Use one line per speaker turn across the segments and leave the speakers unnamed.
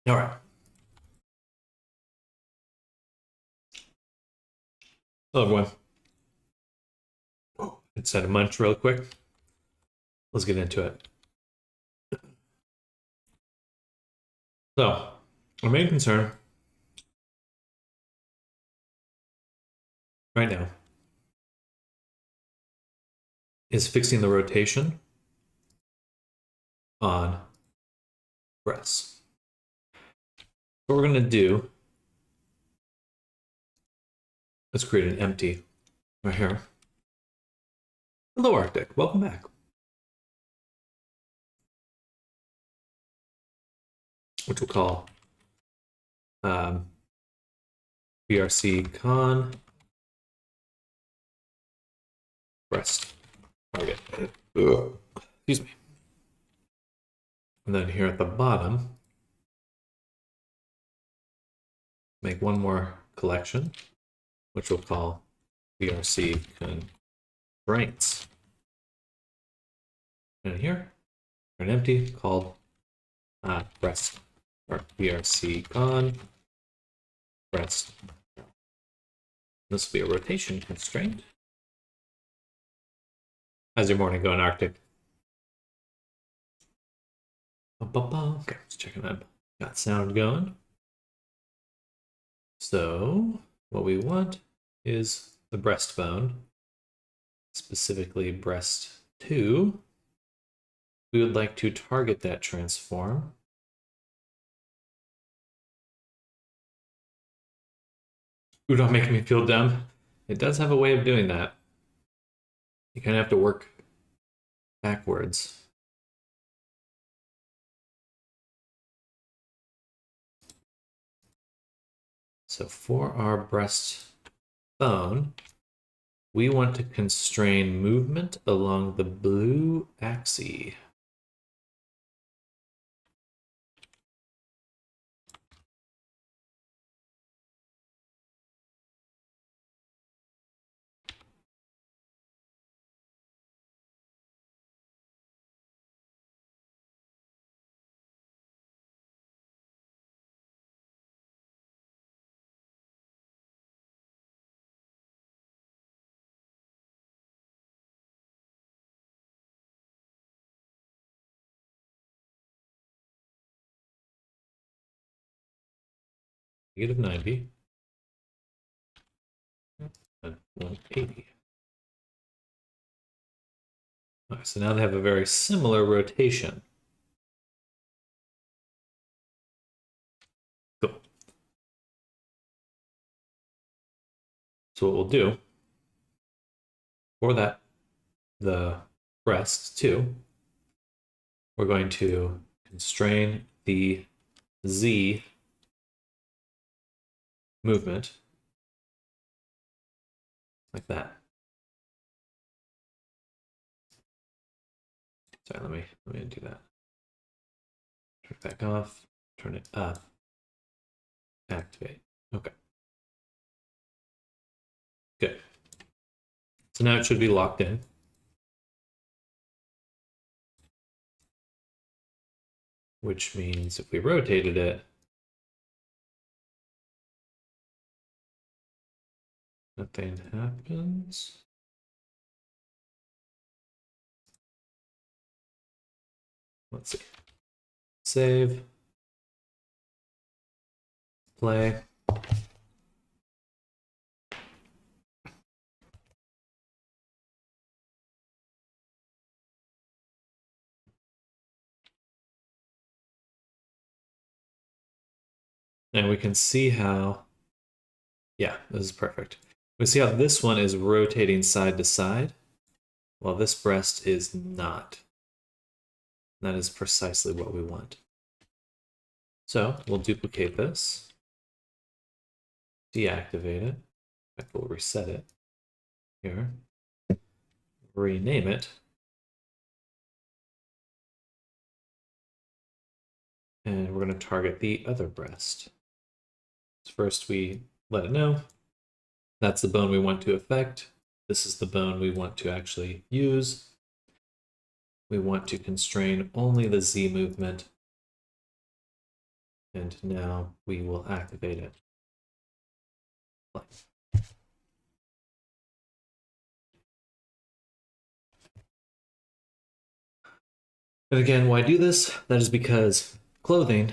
All right. Hello, everyone. Let's set a munch real quick. Let's get into it. So, our main concern right now is fixing the rotation on breasts. What we're going to do is create an empty right here. Hello, Arctic. Welcome back. Which we'll call BRC con breast target. Excuse me. And then here at the bottom, make one more collection, which we'll call BRC constraints. And here, an empty called breast, or BRC con breast. This will be a rotation constraint. How's your morning going, Arctic? Okay, let's check it out. Got sound going. So what we want is the breastbone, specifically breast 2. We would like to target that transform. Ooh, don't make me feel dumb. It does have a way of doing that. You kind of have to work backwards. So for our breastbone, we want to constrain movement along the blue axis. -90 and 180. Okay, so now they have a very similar rotation. Cool. So what we'll do for that, the breast too, we're going to constrain the Z movement like that. Sorry, let me do that. Turn it back off, turn it up, activate. Okay. Good. So now it should be locked in. Which means if we rotated it, nothing happens. Let's see. Save. Play. And we can see how, yeah, this is perfect. We see how this one is rotating side to side, while this breast is not. That is precisely what we want. So we'll duplicate this, deactivate it. In fact, we'll reset it here, rename it, and we're going to target the other breast. First, we let it know that's the bone we want to affect. This is the bone we want to actually use. We want to constrain only the Z movement And now we will activate it. And again, why do this? That is because clothing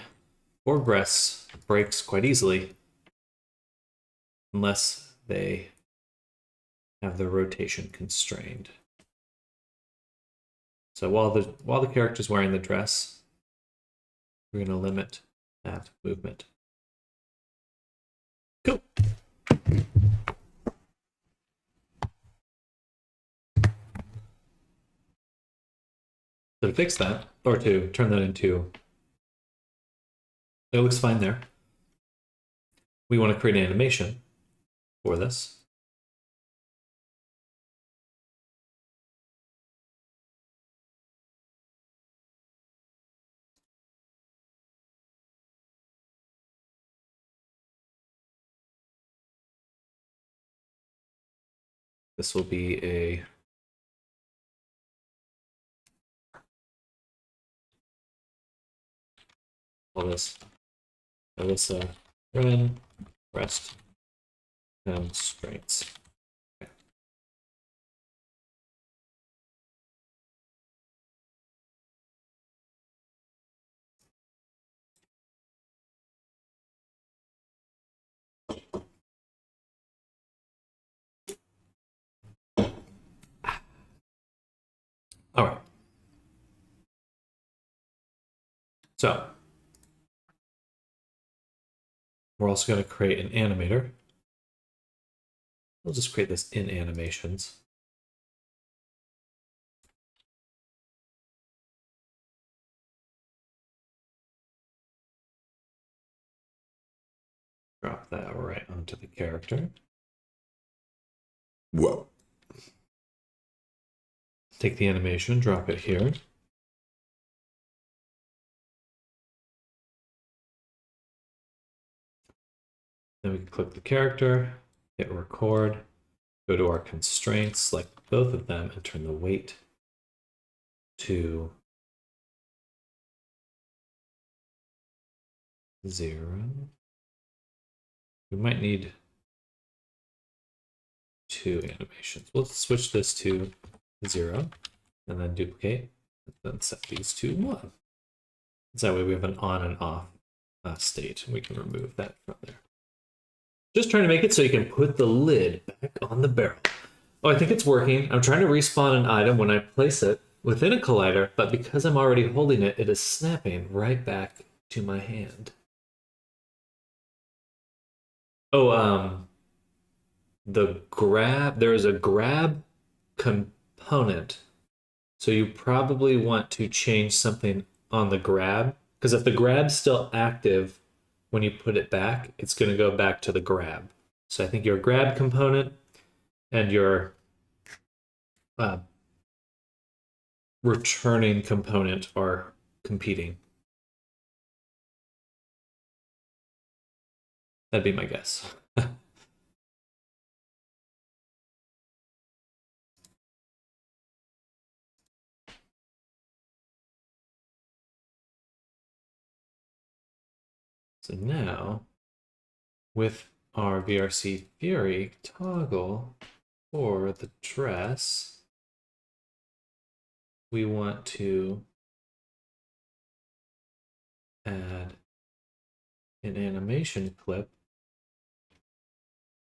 or breasts breaks quite easily unless they have their rotation constrained. So while the character's wearing the dress, we're going to limit that movement. Cool. So to fix that, or to turn that into, it looks fine there. We want to create an animation for this. This will be a call this Alyssa Ren rest constraints. Okay. All right. So we're also going to create an animator. We'll just create this in animations. Drop that right onto the character. Whoa. Take the animation, drop it here. Then we can click the character, hit record, go to our constraints, select both of them, and turn the weight to 0. We might need 2 animations. We'll switch this to 0, and then duplicate, and then set these to 1. So that way we have an on and off state, and we can remove that from there. Just trying to make it so you can put the lid back on the barrel. Oh, I think it's working. I'm trying to respawn an item when I place it within a collider, but because I'm already holding it, it is snapping right back to my hand. Oh, there is a grab component. So you probably want to change something on the grab, because if the grab's still active when you put it back, it's going to go back to the grab. So I think your grab component and your returning component are competing. That'd be my guess. So now, with our VRC Fury toggle for the dress, we want to add an animation clip.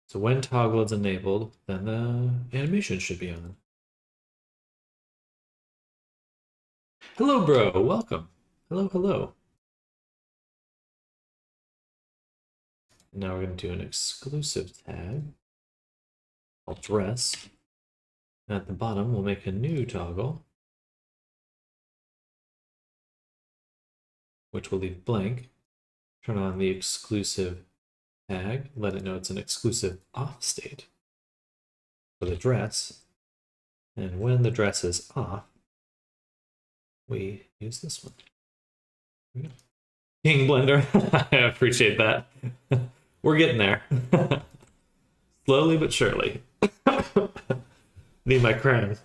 So when toggle is enabled, then the animation should be on. Hello, bro. Welcome. Hello, hello. Now we're going to do an exclusive tag called dress. And at the bottom, we'll make a new toggle, which will leave blank. Turn on the exclusive tag, let it know it's an exclusive off state for the dress. And when the dress is off, we use this one. King Blender, I appreciate that. We're getting there. Slowly but surely. Need my crown.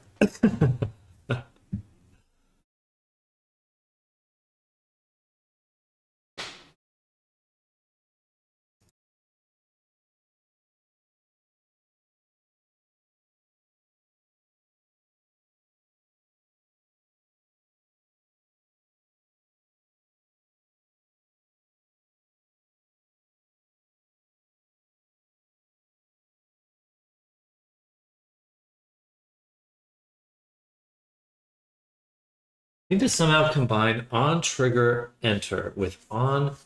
need to somehow combine on trigger enter with on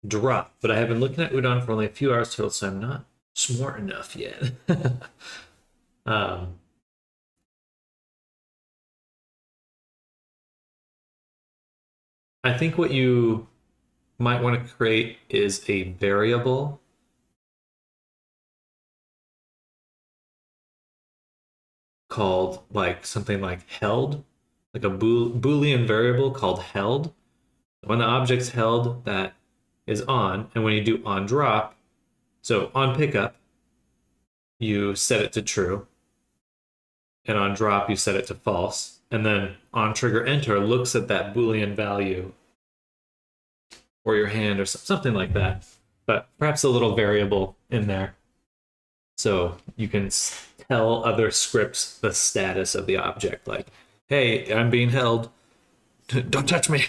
drop, but I have been looking at Udon for only a few hours total, so I'm not smart enough yet. um, I think what you might want to create is a variable called like something like held, like a Boolean variable called held. When the object's held, that is on, and when you do on drop, so on pickup, you set it to true, and on drop, you set it to false, and then on trigger enter looks at that Boolean value or your hand or something like that, but perhaps a little variable in there. So you can tell other scripts the status of the object, like, hey, I'm being held. Don't touch me.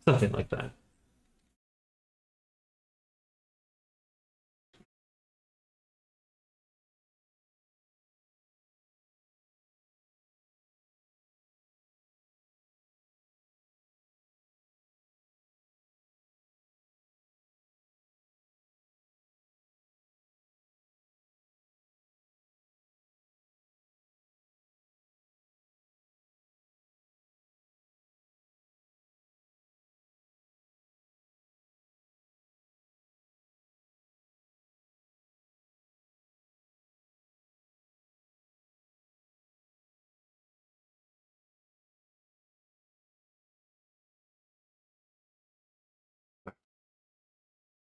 Something like that.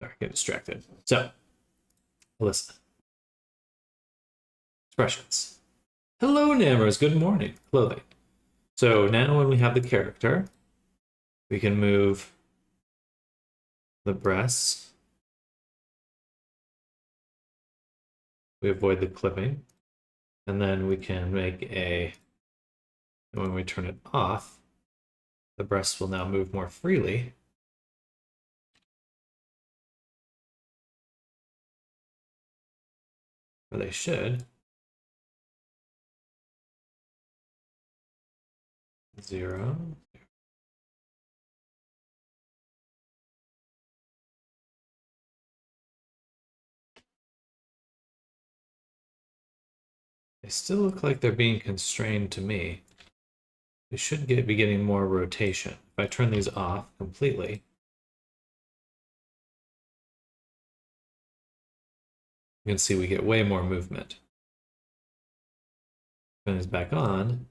Sorry, get distracted. So, listen. Expressions. Hello, Nammers. Good morning. Clothing. So now when we have the character, we can move the breasts. We avoid the clipping. And then we can make when we turn it off, the breasts will now move more freely. Or they should. 0. They still look like they're being constrained to me. We should be getting more rotation. If I turn these off completely, you can see we get way more movement. Turn these back on.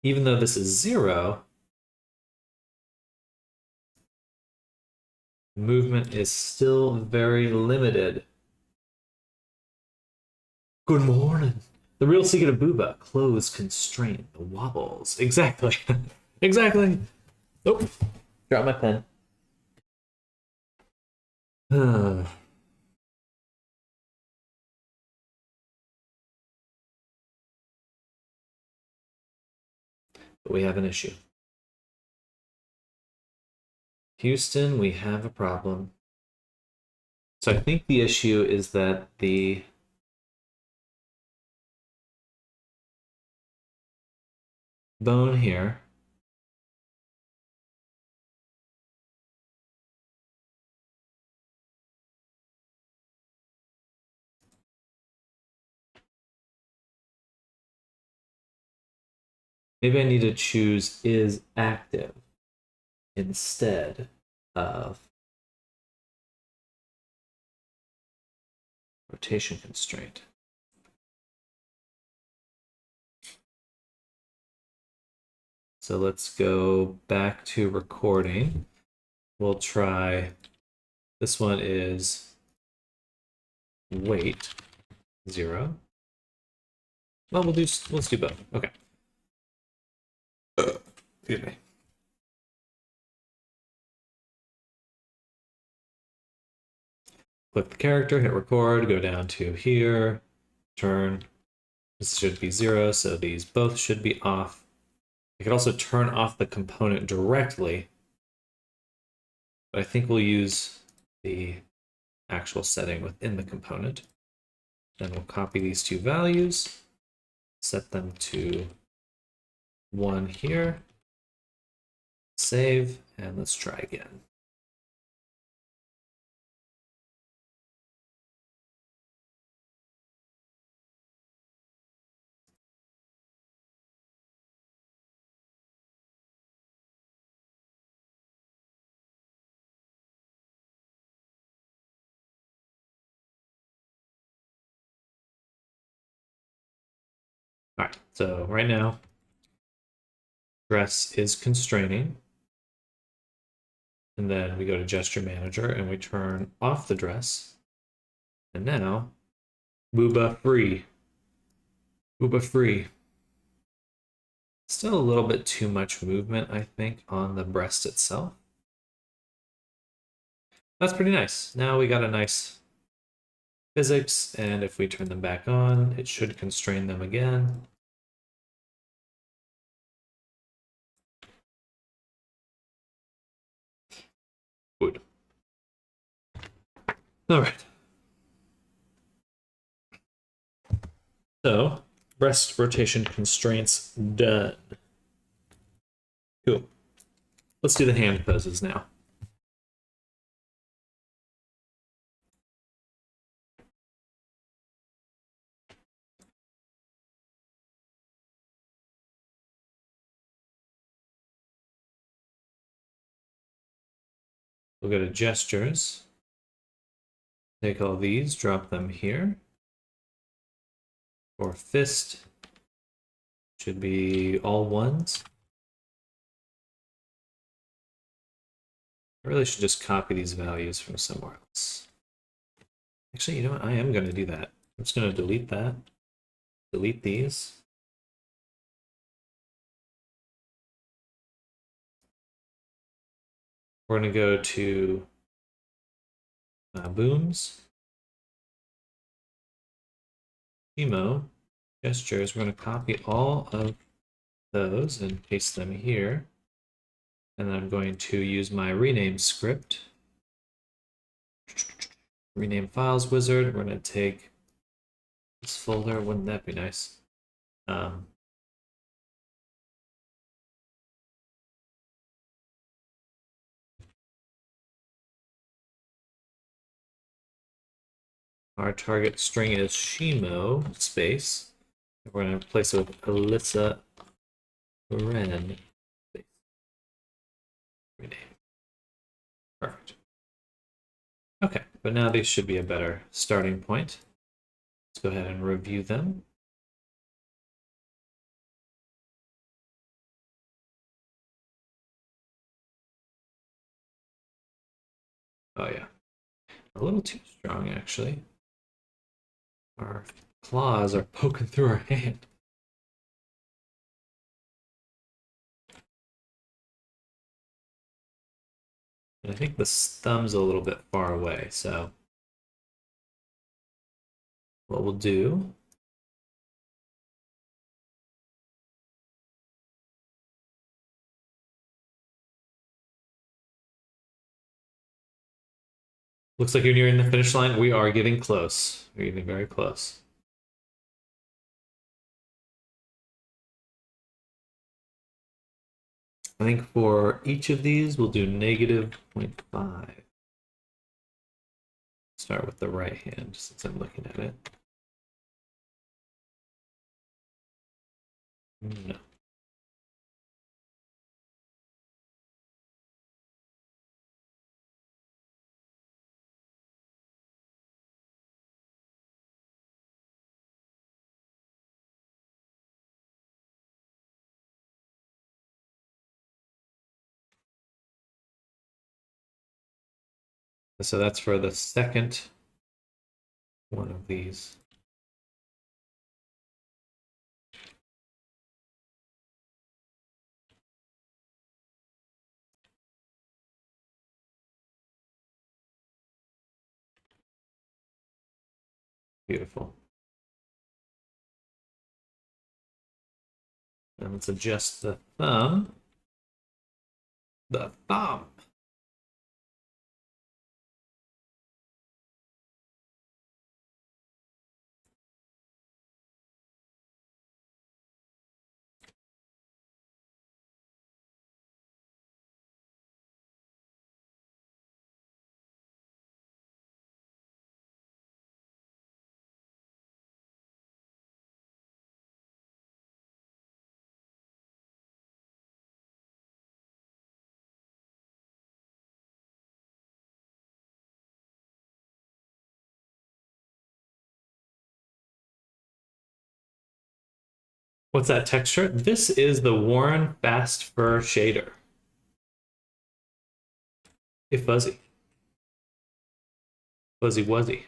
Even though this is 0, movement is still very limited. Good morning. The real secret of Booba, clothes constraint the wobbles. Exactly. Exactly. Nope. Drop my pen. But we have an issue. Houston, we have a problem. So I think the issue is that the bone here maybe I need to choose is active instead of rotation constraint. So let's go back to recording. We'll try, this one is weight 0. Well, let's do both. Okay. Excuse me. Click the character, hit record, go down to here, turn. This should be 0, so these both should be off. I could also turn off the component directly, but I think we'll use the actual setting within the component. Then we'll copy these two values, set them to 1 here. Save, and let's try again. All right, so right now, dress is constraining. And then we go to gesture manager and we turn off the dress. And now, booba free. Booba free. Still a little bit too much movement, I think, on the breast itself. That's pretty nice. Now we got a nice physics, and if we turn them back on, it should constrain them again. Good. All right. So, breast rotation constraints done. Cool. Let's do the hand poses now. We'll go to gestures. Take all these, drop them here. For fist, should be all ones. I really should just copy these values from somewhere else. Actually, you know what? I am going to do that. I'm just going to delete that. Delete these. We're going to go to booms. Emo. Gestures. We're going to copy all of those and paste them here. And then I'm going to use my rename script. Rename files wizard. We're going to take this folder. Wouldn't that be nice? Our target string is Shimo space. We're going to replace it with Alyssa Ren. Rename. Perfect. Okay, but now these should be a better starting point. Let's go ahead and review them. Oh yeah, a little too strong actually. Our claws are poking through our hand. And I think the thumb's a little bit far away, so what we'll do looks like you're nearing the finish line. We are getting close. We're getting very close. I think for each of these, we'll do negative 0.5. Start with the right hand since I'm looking at it. No. So that's for the second one of these. Beautiful. And let's adjust the thumb. The thumb. What's that texture? This is the Warren Fast Fur Shader. Hey, Fuzzy. Fuzzy Wuzzy.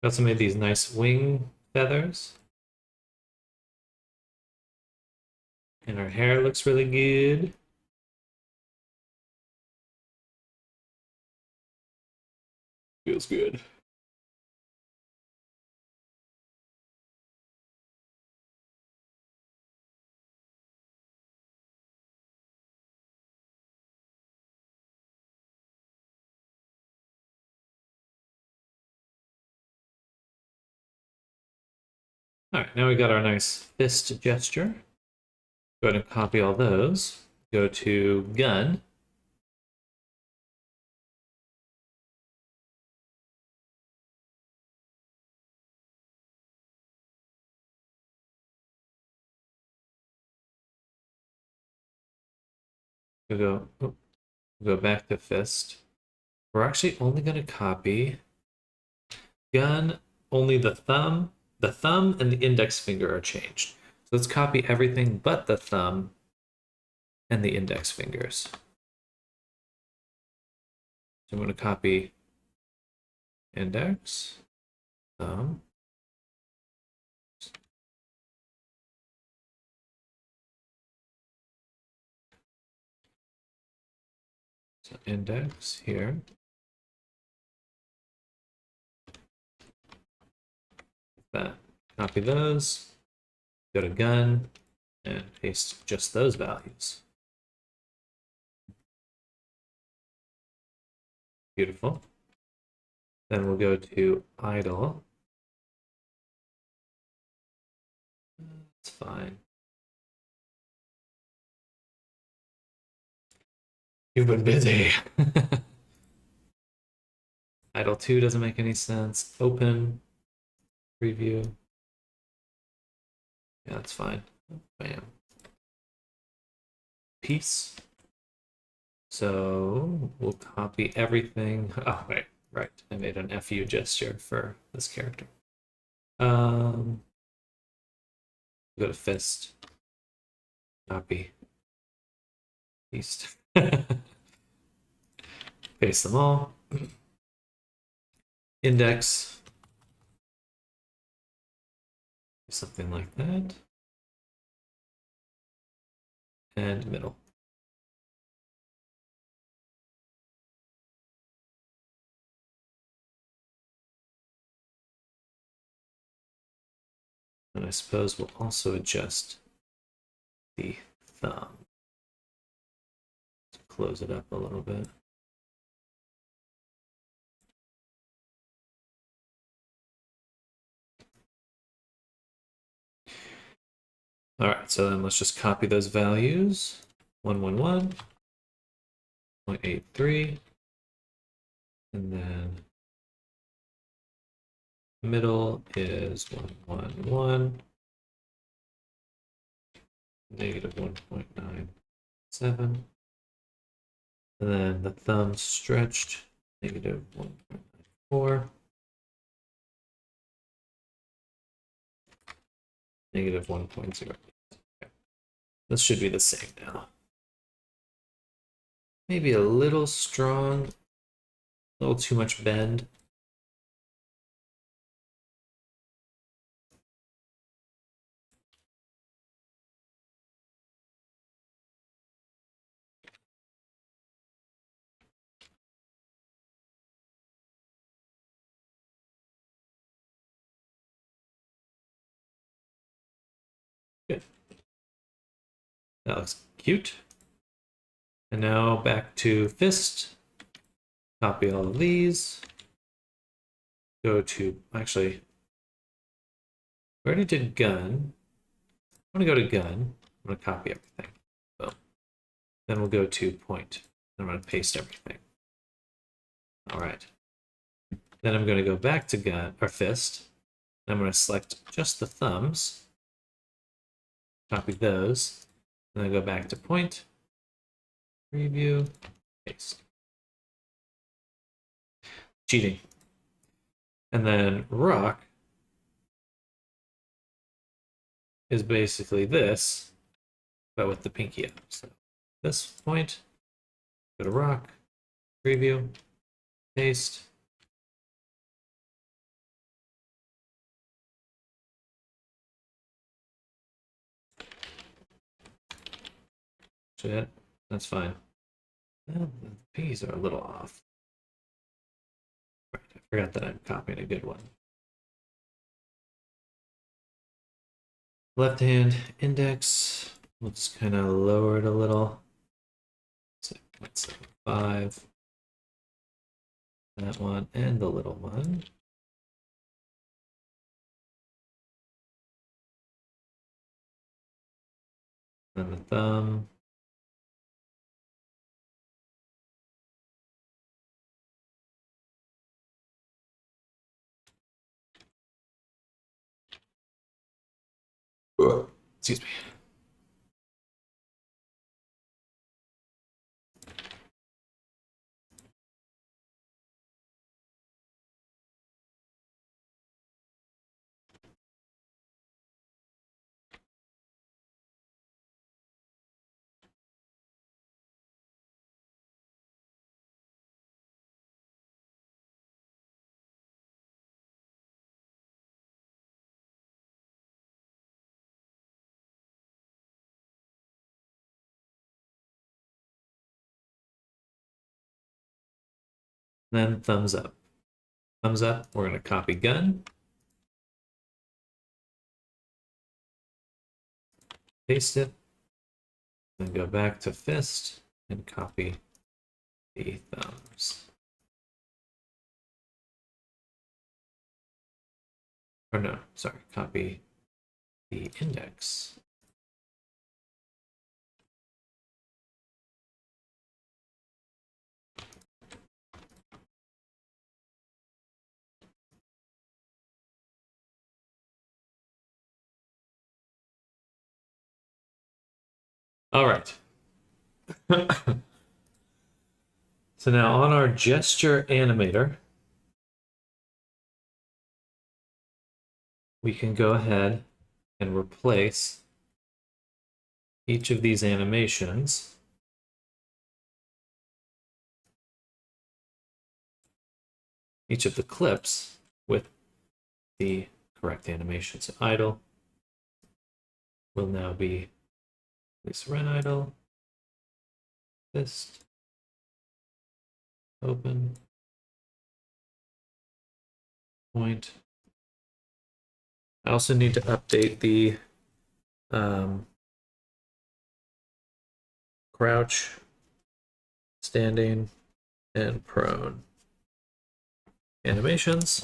Also made these nice wing feathers. And her hair looks really good. Feels good. All right, now we got our nice fist gesture. Go ahead and copy all those. Go to gun. Go back to fist. We're actually only going to copy gun, only the thumb and the index finger are changed. So let's copy everything but the thumb and the index fingers. So I'm going to copy index, thumb, so index here. That. Copy those, go to gun, and paste just those values. Beautiful. Then we'll go to idle. It's fine. You've been busy. Idle 2 doesn't make any sense. Open, preview. Yeah, that's fine. Bam. Peace. So we'll copy everything. Oh, wait, right. I made an FU gesture for this character. Go to fist. Copy. Paste. Paste them all. Index. Something like that. And middle. And I suppose we'll also adjust the thumb. Close it up a little bit. All right, so then let's just copy those values. 111, 0.83, and then middle is 111, negative 1.97, and then the thumb stretched, negative 1.94, negative 1.0. Okay. This should be the same now. Maybe a little strong, a little too much bend. Good. That looks cute. And now back to fist. Copy all of these. Go to, actually, we already did gun. I'm going to go to gun. I'm going to copy everything. So then we'll go to point. I'm going to paste everything. All right. Then I'm going to go back to gun or fist. I'm going to select just the thumbs. Copy those. And then go back to point. preview, paste. Cheating. And then rock is basically this, but with the pinky up. So this point, go to rock, preview, paste. Shit, that's fine. Well, the P's are a little off. Right, I forgot that I'm copying a good one. Left hand index, we'll just kind of lower it a little. 0.75. That one and the little one. And the thumb. Excuse me. Then thumbs up. Thumbs up, we're going to copy gun. Paste it. Then go back to fist and copy the thumbs. Or no, sorry, copy the index. All right. So now on our gesture animator, we can go ahead and replace each of these animations each of the clips with the correct animation. So idle will now be this run idle, fist, open, point. I also need to update the crouch, standing, and prone animations.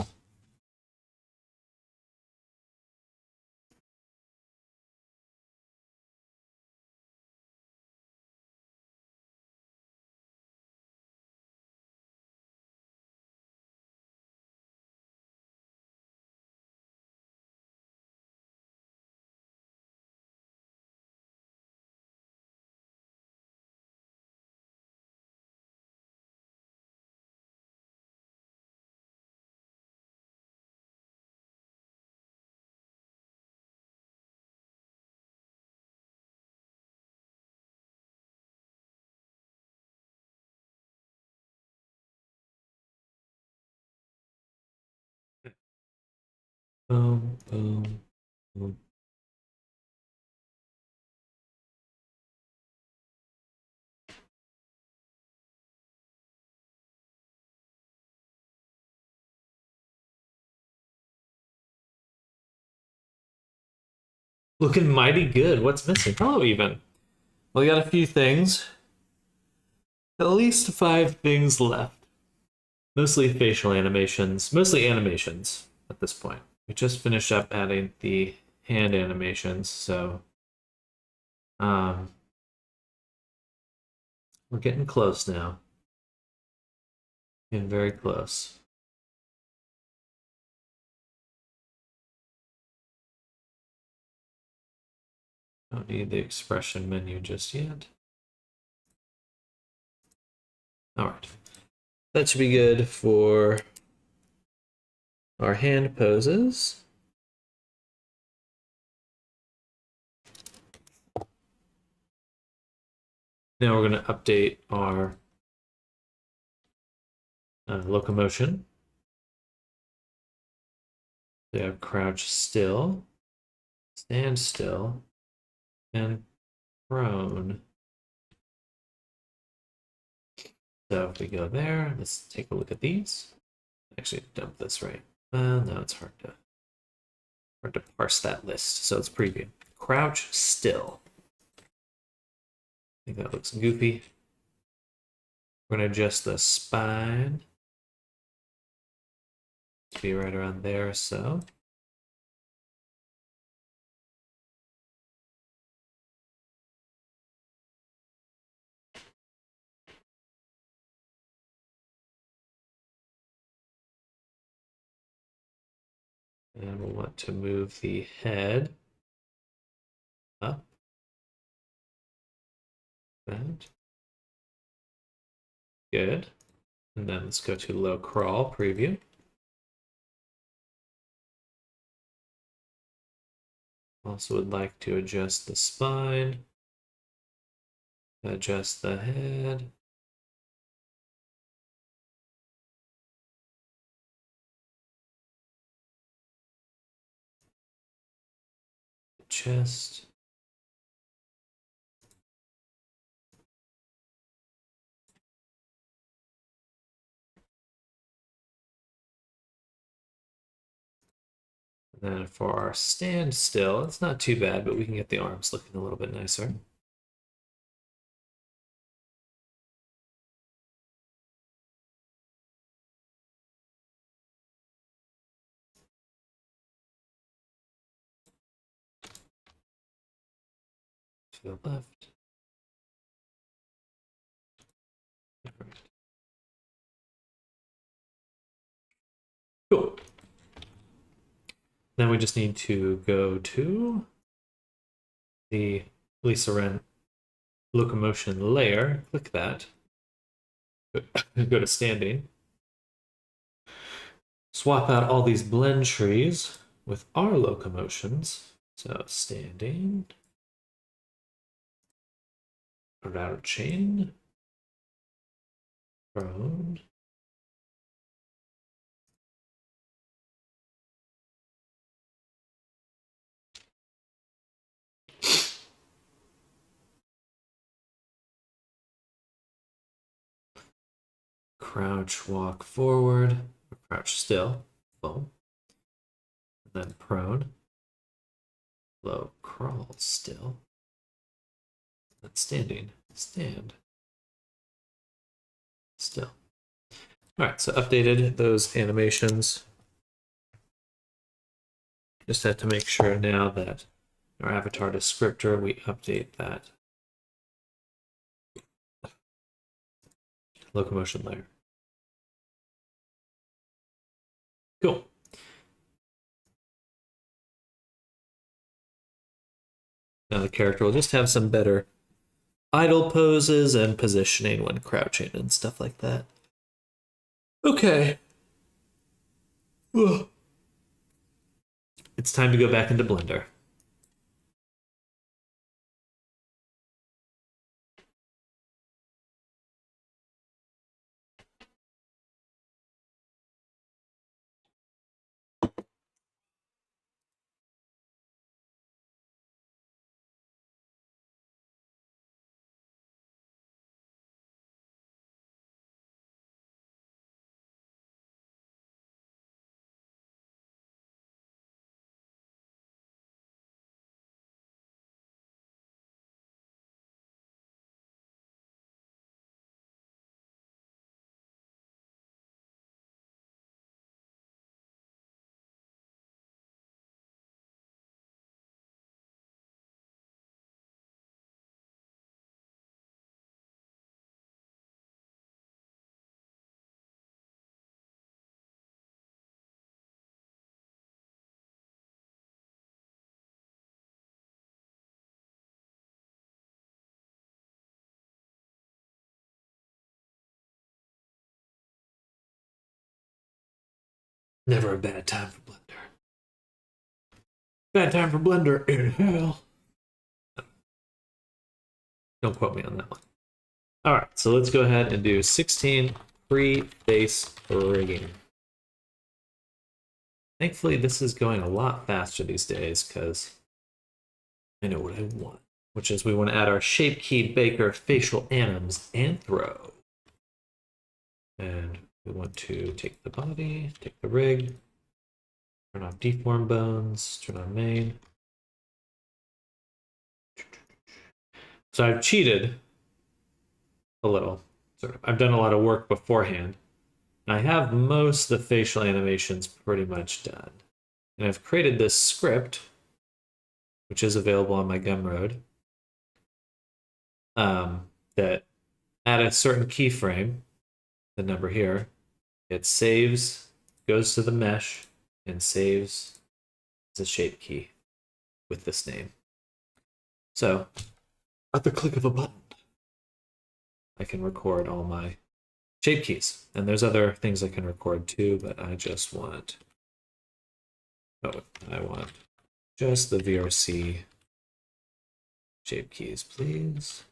Boom, boom, boom. Looking mighty good. What's missing? Hello, even. Well, we got a few things. At least 5 things left. Mostly facial animations. Mostly animations at this point. We just finished up adding the hand animations, so we're getting close now. Getting very close. Don't need the expression menu just yet. All right. That should be good for our hand poses. Now we're going to update our locomotion. We have crouch still, stand still, and prone. So if we go there, let's take a look at these. Actually, dump this right. No, it's hard to parse that list. So it's preview. Crouch still. I think that looks goofy. We're going to adjust the spine to be right around there, so. And we'll want to move the head up. That. Good. And then let's go to low crawl preview. Also would like to adjust the spine, adjust the head. Chest. And then for our standstill, it's not too bad, but we can get the arms looking a little bit nicer. To the left. Cool. Then we just need to go to the Lisa Wren locomotion layer, click that, go to standing, swap out all these blend trees with our locomotions. So standing, router chain, prone, crouch, walk forward, crouch still, boom, and then prone, low crawl still, then standing, stand, still. All right, so updated those animations. Just have to make sure now that our avatar descriptor, we update that locomotion layer. Cool. Now the character will just have some better idle poses and positioning when crouching and stuff like that. Okay. Ugh. It's time to go back into Blender. Never a bad time for Blender. Bad time for Blender in hell. Don't quote me on that one. All right, so let's go ahead and do 16 pre-face rigging. Thankfully, this is going a lot faster these days because I know what I want, which is we want to add our shape key, baker, facial anims, and throw. And we want to take the body, take the rig, turn off deform bones, turn on main. So I've cheated a little. I've done a lot of work beforehand. I have most of the facial animations pretty much done. And I've created this script, which is available on my Gumroad, that at a certain keyframe, the number here, it saves, goes to the mesh, and saves as a shape key with this name. So, at the click of a button, I can record all my shape keys. And there's other things I can record too, but I just want, I want just the VRC shape keys, please.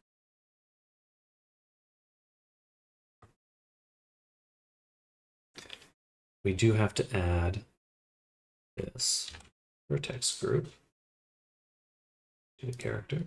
We do have to add this vertex group to the character.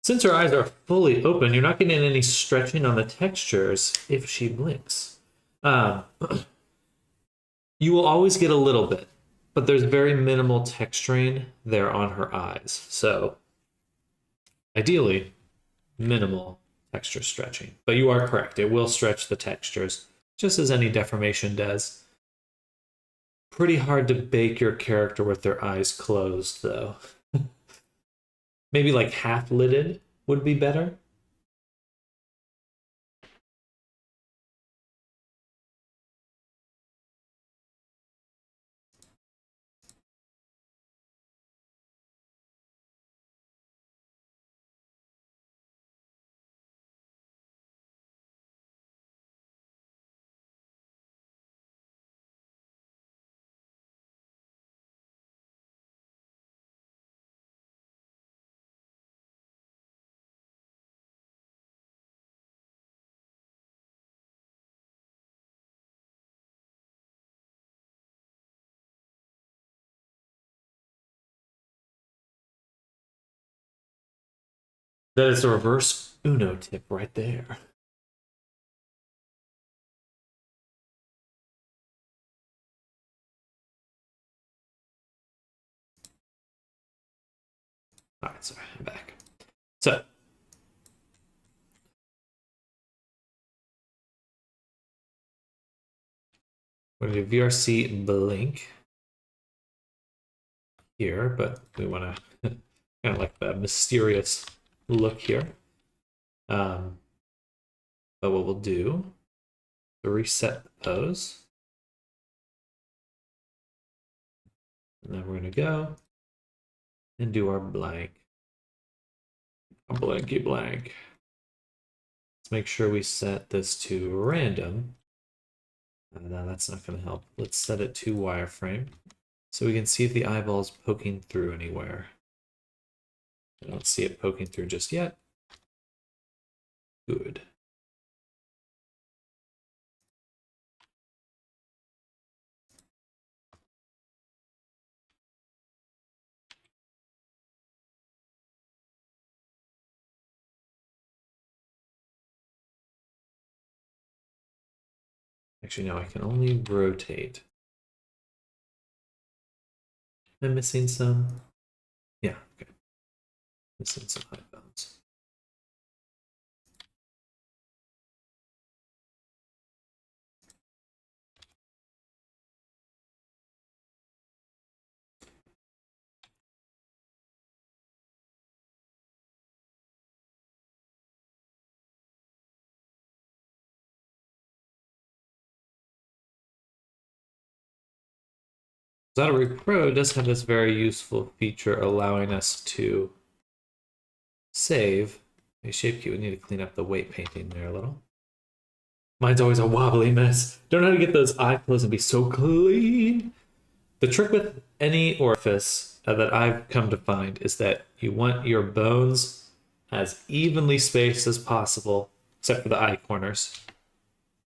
Since her eyes are fully open, you're not getting any stretching on the textures if she blinks. You will always get a little bit, but there's very minimal texturing there on her eyes. So ideally, minimal texture stretching. But you are correct. It will stretch the textures, just as any deformation does. Pretty hard to bake your character with their eyes closed, though. Maybe like half-lidded would be better. That is a reverse Uno tip right there. All right, sorry, I'm back. So, we're going to do VRC blink here, but we want to kind of like the mysterious look here. But what we'll do, reset the pose. And then we're going to go and do our blank. A blanky blank. Let's make sure we set this to random. No, that's not going to help. Let's set it to wireframe so we can see if the eyeball is poking through anywhere. I don't see it poking through just yet. Good. Actually, no, I can only rotate. Am I missing some? Yeah, okay. Missing some high bones. Zotaray Pro does have this very useful feature allowing us to save a shape key. We need to clean up the weight painting there a little. Mine's always a wobbly mess. Don't know how to get those eye closed and be so clean. The trick with any orifice that I've come to find is that you want your bones as evenly spaced as possible, except for the eye corners.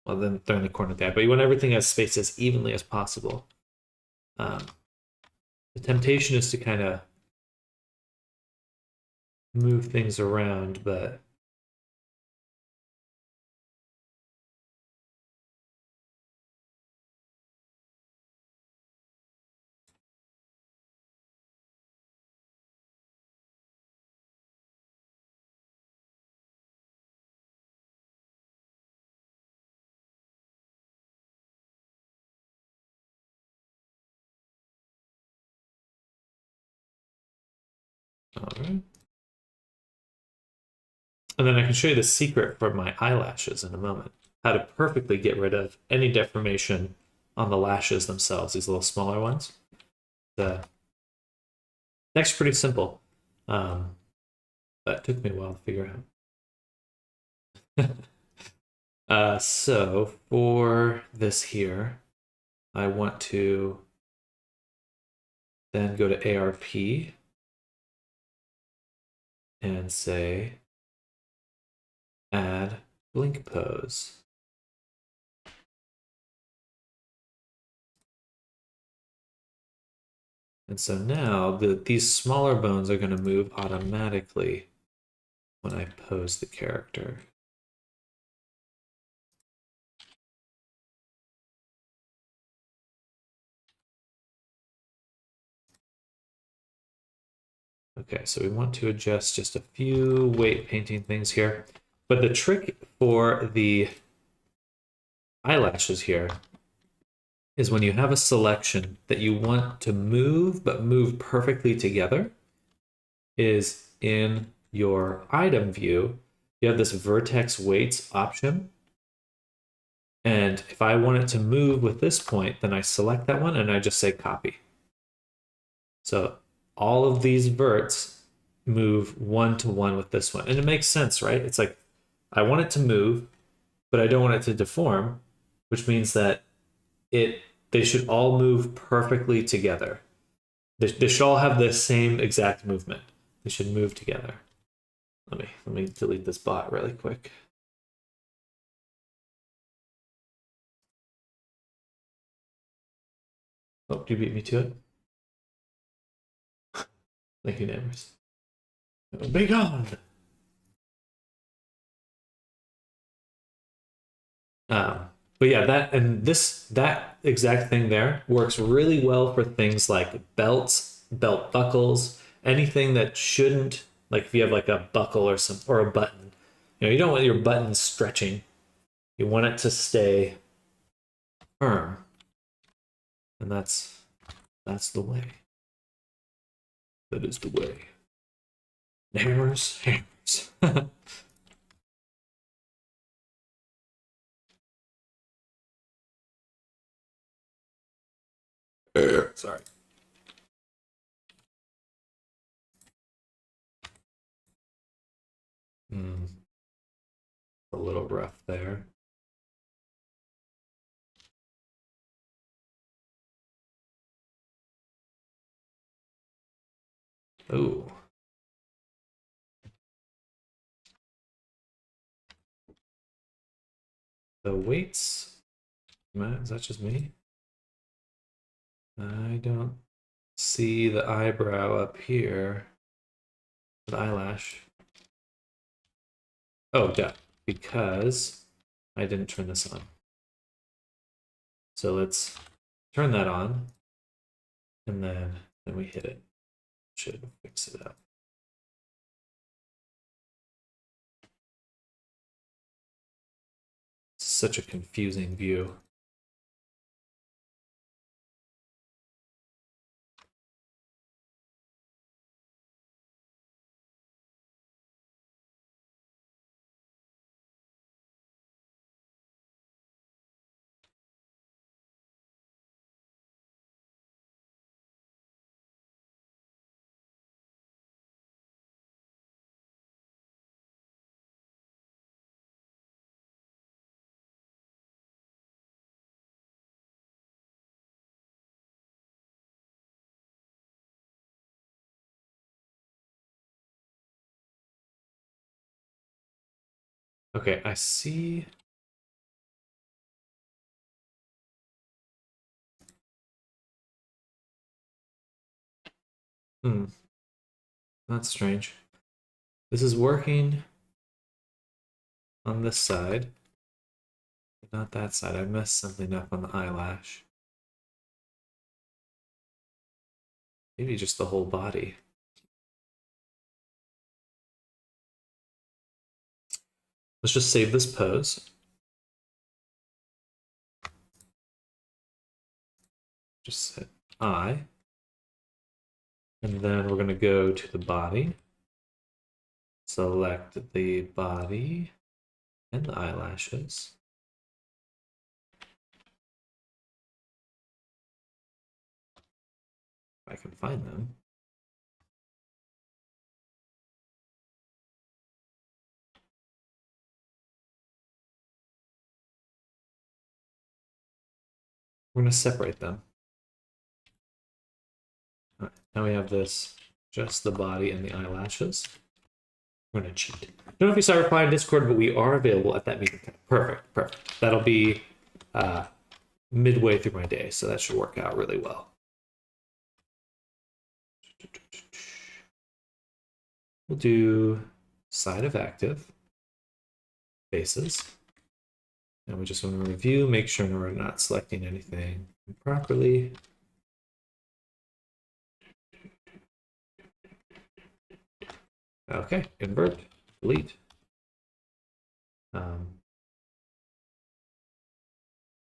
Well, then they're in the corner there, but you want everything as spaced as evenly as possible. The temptation is to kind of move things around, but all right. And then I can show you the secret for my eyelashes in a moment. How to perfectly get rid of any deformation on the lashes themselves, these little smaller ones. Next, pretty simple. That took me a while to figure out. So for this here, I want to then go to ARP and say add blink pose. And so now these smaller bones are going to move automatically when I pose the character. Okay, so we want to adjust just a few weight painting things here. But the trick for the eyelashes here is when you have a selection that you want to move, but move perfectly together, is in your item view, you have this vertex weights option. And if I want it to move with this point, then I select that one and I just say copy. So all of these verts move one to one with this one. And it makes sense, right? It's like, I want it to move, but I don't want it to deform, which means that they should all move perfectly together. They should all have the same exact movement. They should move together. Let me delete this bot really quick. Oh, you beat me to it. Thank you, neighbors. Be gone. But yeah, that exact thing there works really well for things like belts, belt buckles, anything that shouldn't, like if you have like a buckle or a button, you don't want your button stretching. You want it to stay firm, and that's the way. That is the way. Hammers, hammers. Sorry. A little rough there. Oh. The weights. Is that just me? I don't see the eyebrow up here. The eyelash. Oh, yeah, because I didn't turn this on. So let's turn that on, and then we hit it. Should fix it up. It's such a confusing view. Okay, I see. Hmm, that's strange. This is working on this side, but not that side. I messed something up on the eyelash. Maybe just the whole body. Let's just save this pose. Just set eye. And then we're going to go to the body. Select the body and the eyelashes. If I can find them. We're going to separate them. All right, now we have this, just the body and the eyelashes. We're going to cheat. Don't know if you saw a reply in Discord, but we are available at that meeting time. Perfect, perfect. That'll be midway through my day, so that should work out really well. We'll do side of active, faces. And we just want to review, make sure we're not selecting anything properly. Okay, invert, delete.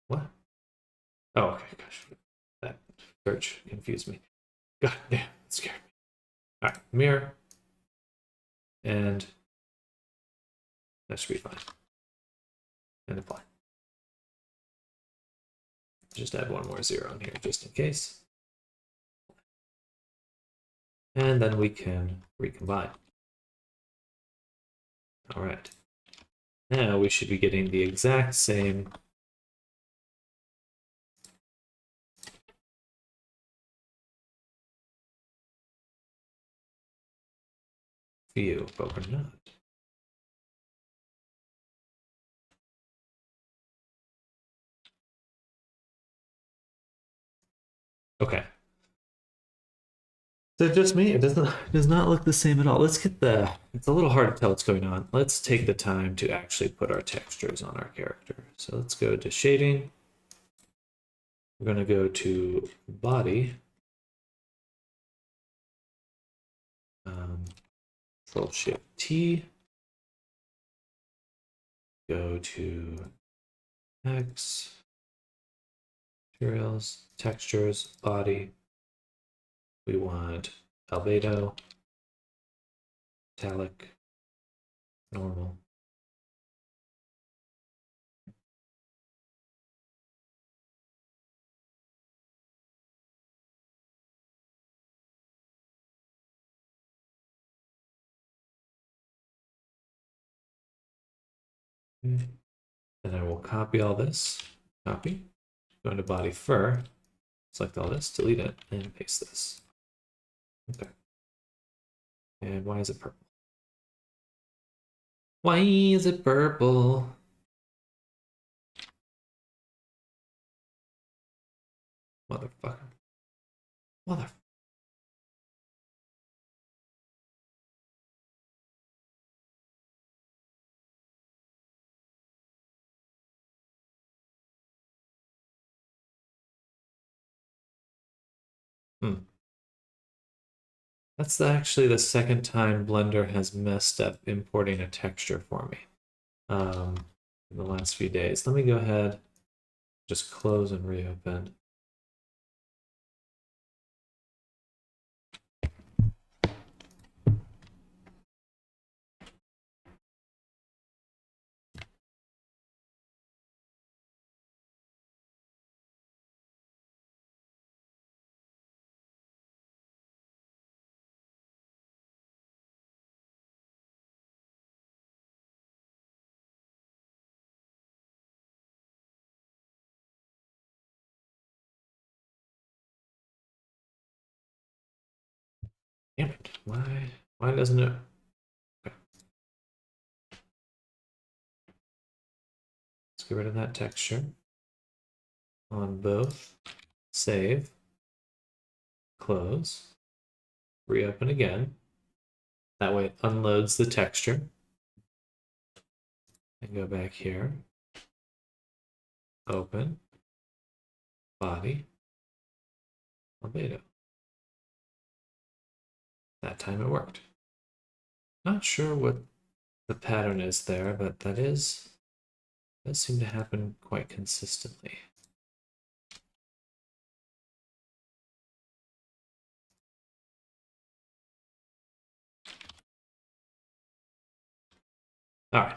What? Oh, okay, gosh. That search confused me. God damn, it scared me. All right, mirror. And that should be fine. And apply. Just add one more zero in here just in case. And then we can recombine. All right. Now we should be getting the exact same view, but we're not. Okay. So just me, it does not look the same at all. Let's get the, it's a little hard to tell what's going on. Let's take the time to actually put our textures on our character. So let's go to shading. We're going to go to body. Control Shift T. Go to X, materials, textures, body. We want albedo, metallic, normal. Okay. And I will copy all this. Copy. Go into body fur. Select all this, delete it, and paste this. Okay. And why is it purple? Why is it purple? Motherfucker. Mother. That's actually the second time Blender has messed up importing a texture for me in the last few days. Let me go ahead, just close and reopen. Damn it, why doesn't it? Okay. Let's get rid of that texture. On both, save, close, reopen again. That way it unloads the texture. And go back here. Open, body, albedo. That time it worked. Not sure what the pattern is there, but that does seem to happen quite consistently. All right,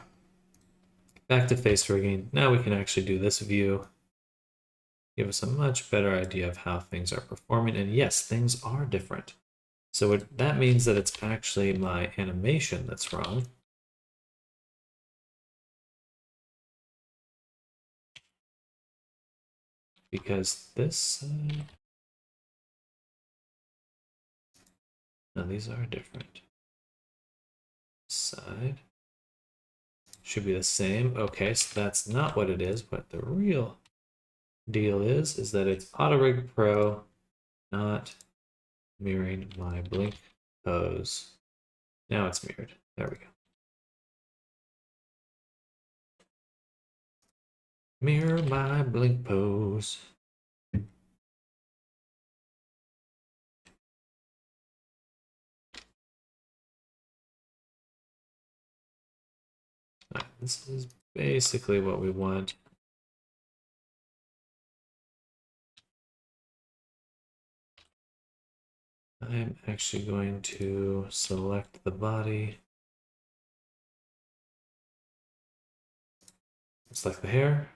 back to face rigging. Now we can actually do this view. Give us a much better idea of how things are performing. And yes, things are different. So that means that it's actually my animation that's wrong. Because this, no, these are different. Side should be the same. Okay, so that's not what it is, but the real deal is that it's Auto Rig Pro, not mirroring my blink pose. Now it's mirrored. There we go. Mirror my blink pose. Right, this is basically what we want. I'm actually going to select the body. Select the hair.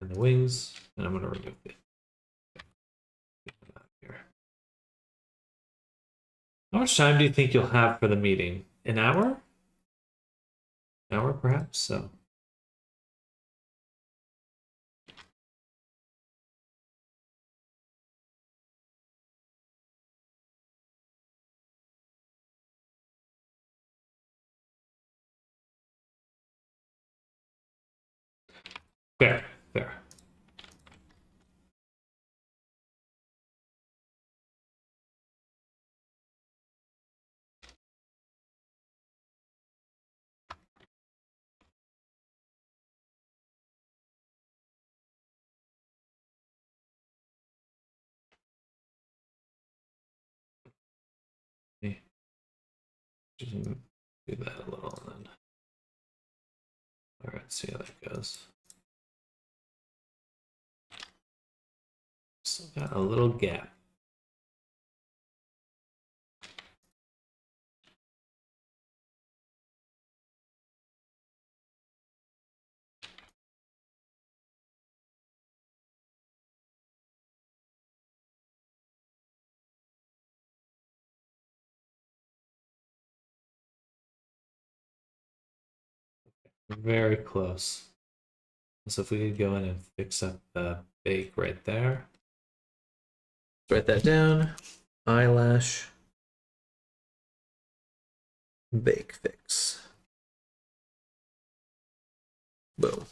And the wings. And I'm going to remove it. Here. How much time do you think you'll have for the meeting? An hour? An hour, perhaps? So. Fair, fair. Just do that a little and then. All right, see how that goes. Still got a little gap. Very close. So if we could go in and fix up the bake right there. Write that down. Eyelash bake fix. Boom.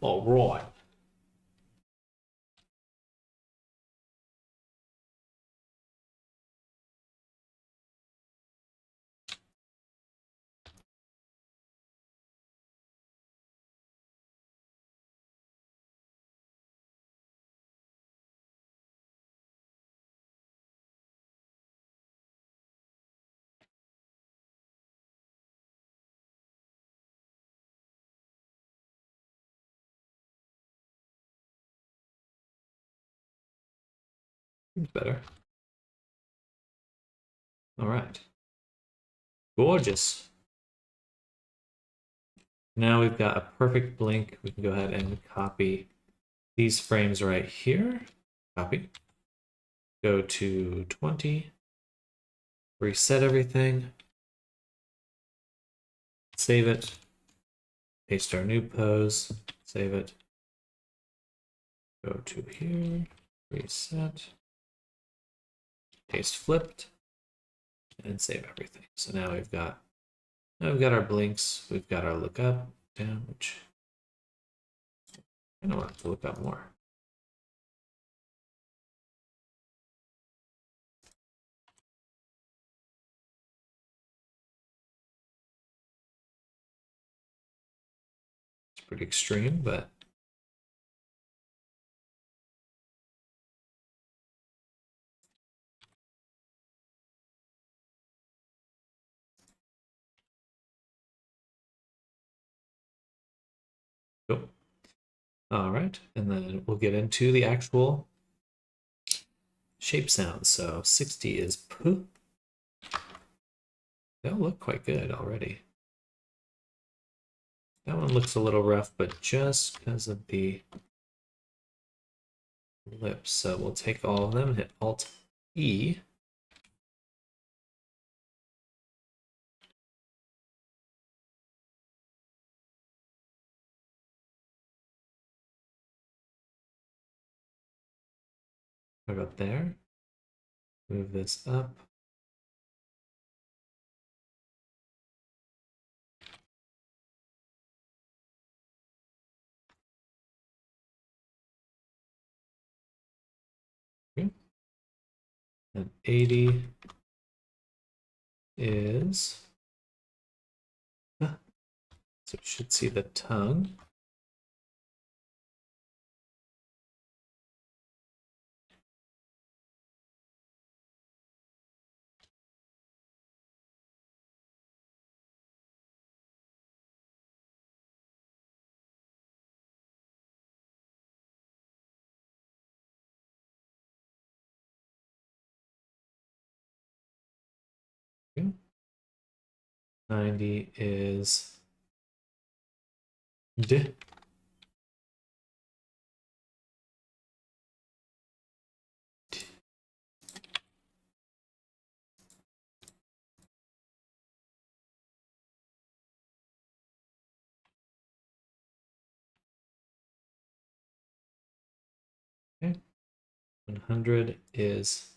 All right. Better. All right. Gorgeous. Now we've got a perfect blink. We can go ahead and copy these frames right here. Copy. Go to 20. Reset everything. Save it. Paste our new pose. Save it. Go to here. Reset. Paste flipped. And save everything. So now we've got our blinks. We've got our look up. down, which I don't have to look up more. It's pretty extreme, but cool. All right, and then we'll get into the actual shape sounds. So 60 is p. They'll look quite good already. That one looks a little rough, but just because of the lips. So we'll take all of them and hit Alt E. What about there? Move this up. Okay. And 80 is, so we should see the tongue. Okay. 90 is D. Okay. 100 is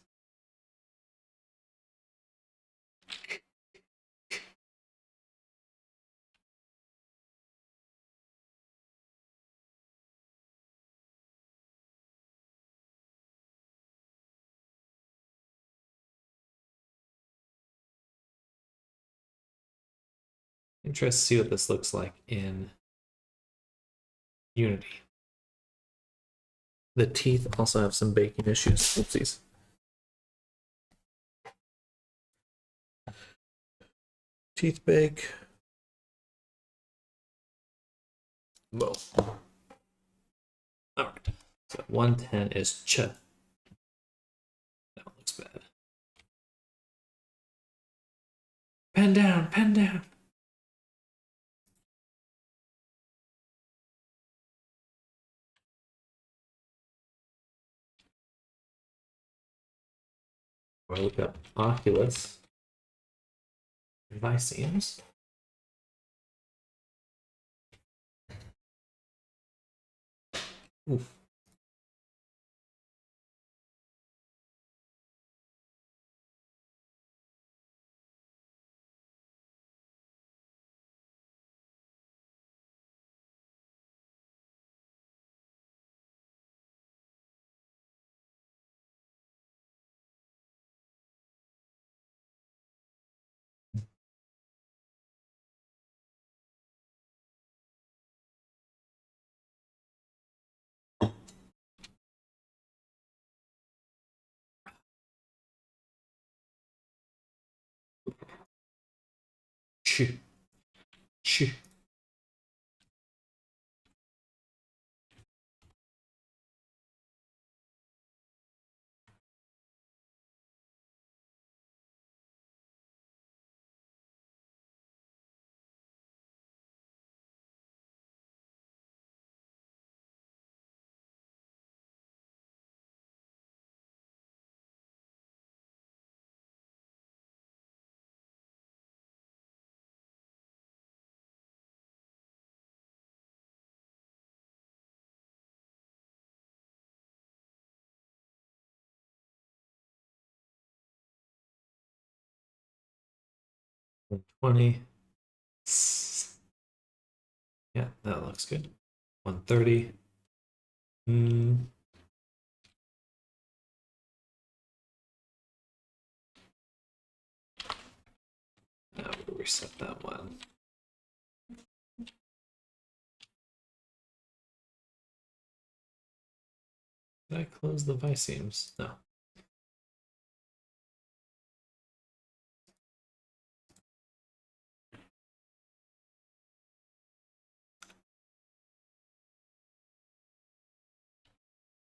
interesting to see what this looks like in Unity. The teeth also have some baking issues. Oopsies. Teeth bake. Whoa. All right. So 110 is ch. That one looks bad. Pen down, pen down. Or look up Oculus Vicemes. Oof. Ch. Ch. And 20. Yeah, that looks good. 130. Now we'll reset that one. Did I close the vice seams? No.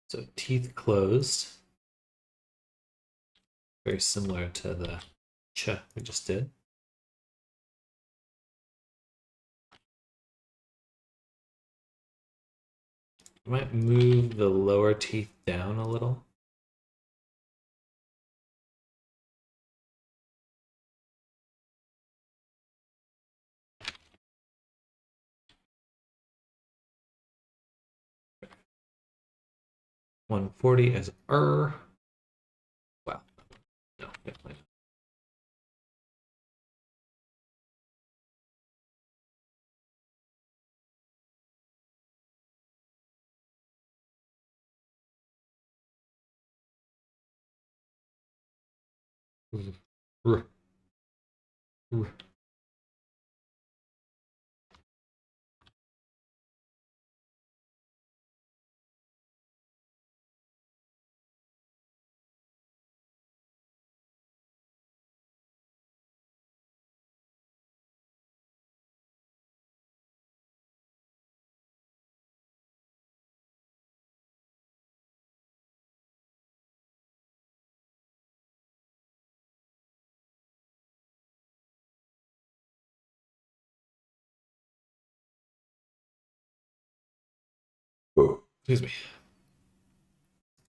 So teeth closed. Very similar to the ch we just did. I might move the lower teeth down a little. $140 as Wow. No, definitely not. Excuse me.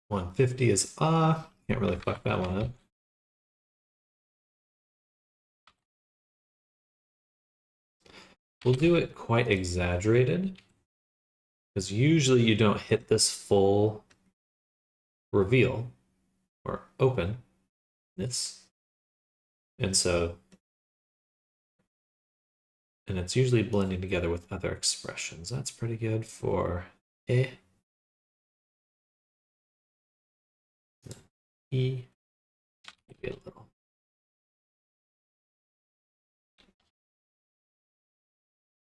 150 is can't really fuck that one up. We'll do it quite exaggerated, because usually you don't hit this full reveal or open this. And so, and it's usually blending together with other expressions. That's pretty good for E, E, maybe a little.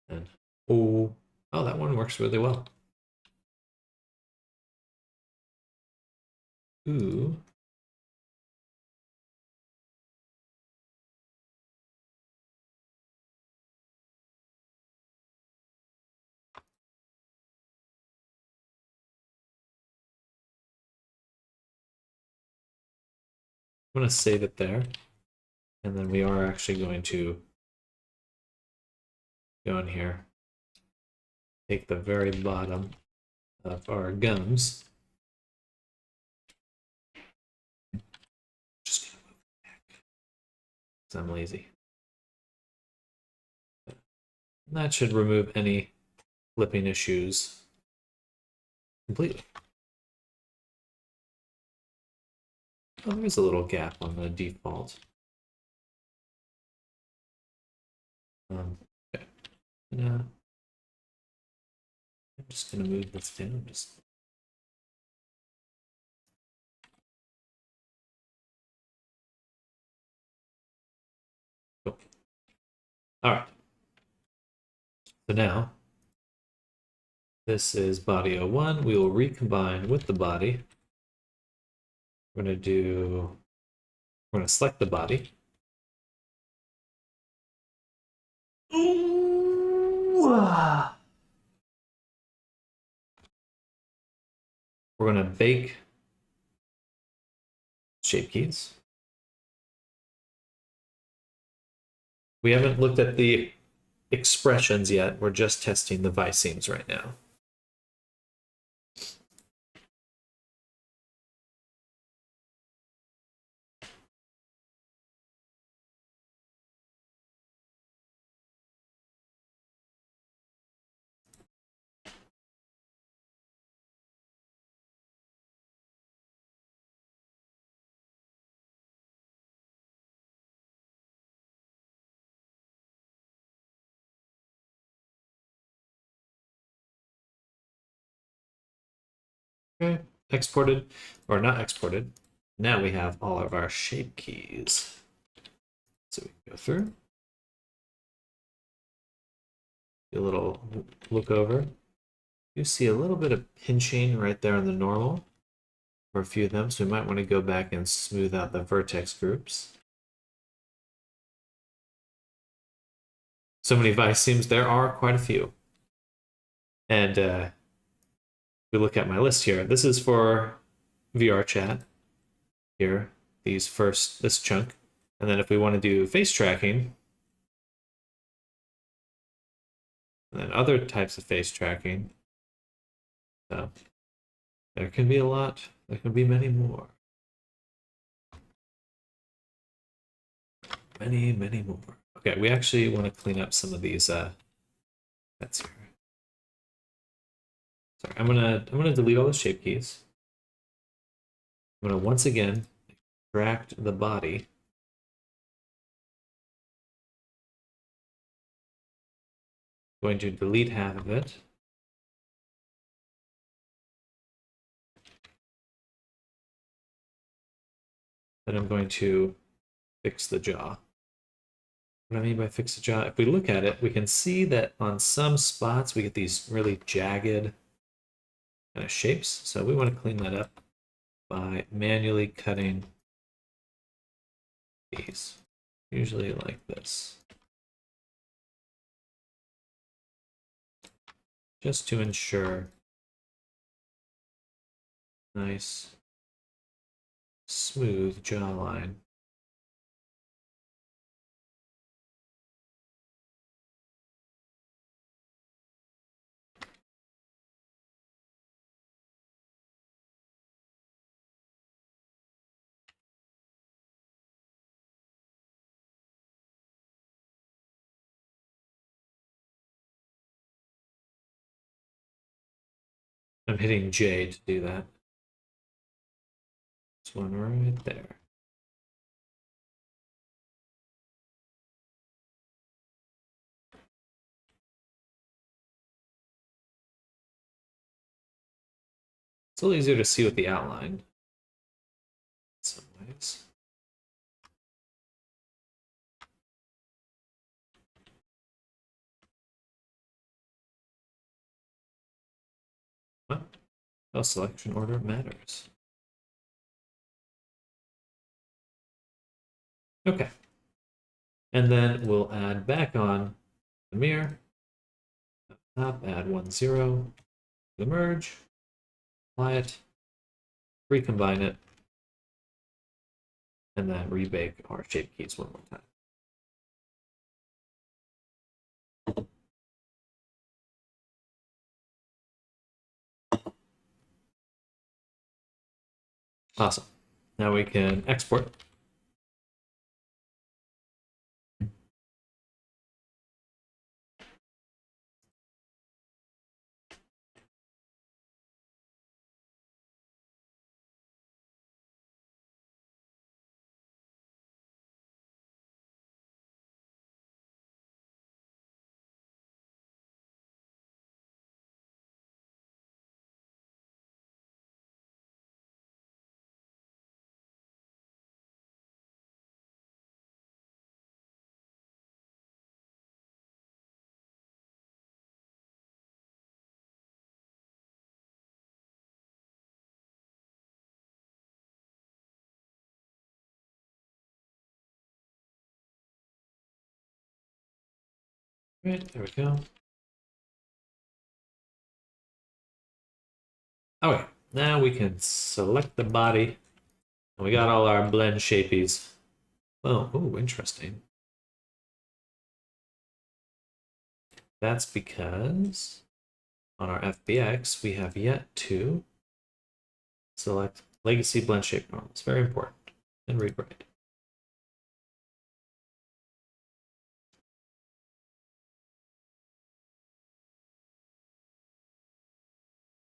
And O. Oh, that one works really well. Ooh. I'm going to save it there. And then we are actually going to go in here, take the very bottom of our gums. Just gonna move it back because I'm lazy. That should remove any flipping issues completely. Oh, there's a little gap on the default. Okay. Now, I'm just going to move this down. Cool. All right. So now, this is body 01. We will recombine with the body. We're going to select the body. Ooh. We're going to bake shape keys. We haven't looked at the expressions yet. We're just testing the vice seams right now. Okay, exported, or not exported. Now we have all of our shape keys. So we can go through. Do a little look over. You see a little bit of pinching right there on the normal for a few of them, so we might want to go back and smooth out the vertex groups. So many vice seams, there are quite a few. And we look at my list here. This is for VR chat here, this chunk. And then if we want to do face tracking, and then other types of face tracking, so there can be a lot, there can be many more. Many, many more. Okay, we actually want to clean up some of these that's here. Sorry, I'm gonna delete all the shape keys. I'm gonna once again extract the body. Going to delete half of it. Then I'm going to fix the jaw. What I mean by fix the jaw, if we look at it, we can see that on some spots we get these really jagged kind of shapes. So we want to clean that up by manually cutting these, usually like this. Just to ensure nice, smooth jawline. I'm hitting J to do that. This one right there. It's a little easier to see with the outline in some ways. Well, how selection order matters. Okay. And then we'll add back on the mirror. Up, add 1, 0. The merge. Apply it. Recombine it. And then rebake our shape keys one more time. Awesome. Now we can export. Right, there we go. Okay, now we can select the body. And we got all our blend shapies. Oh, ooh, interesting. That's because on our FBX, we have yet to select legacy blend shape normal. It's very important. And read right.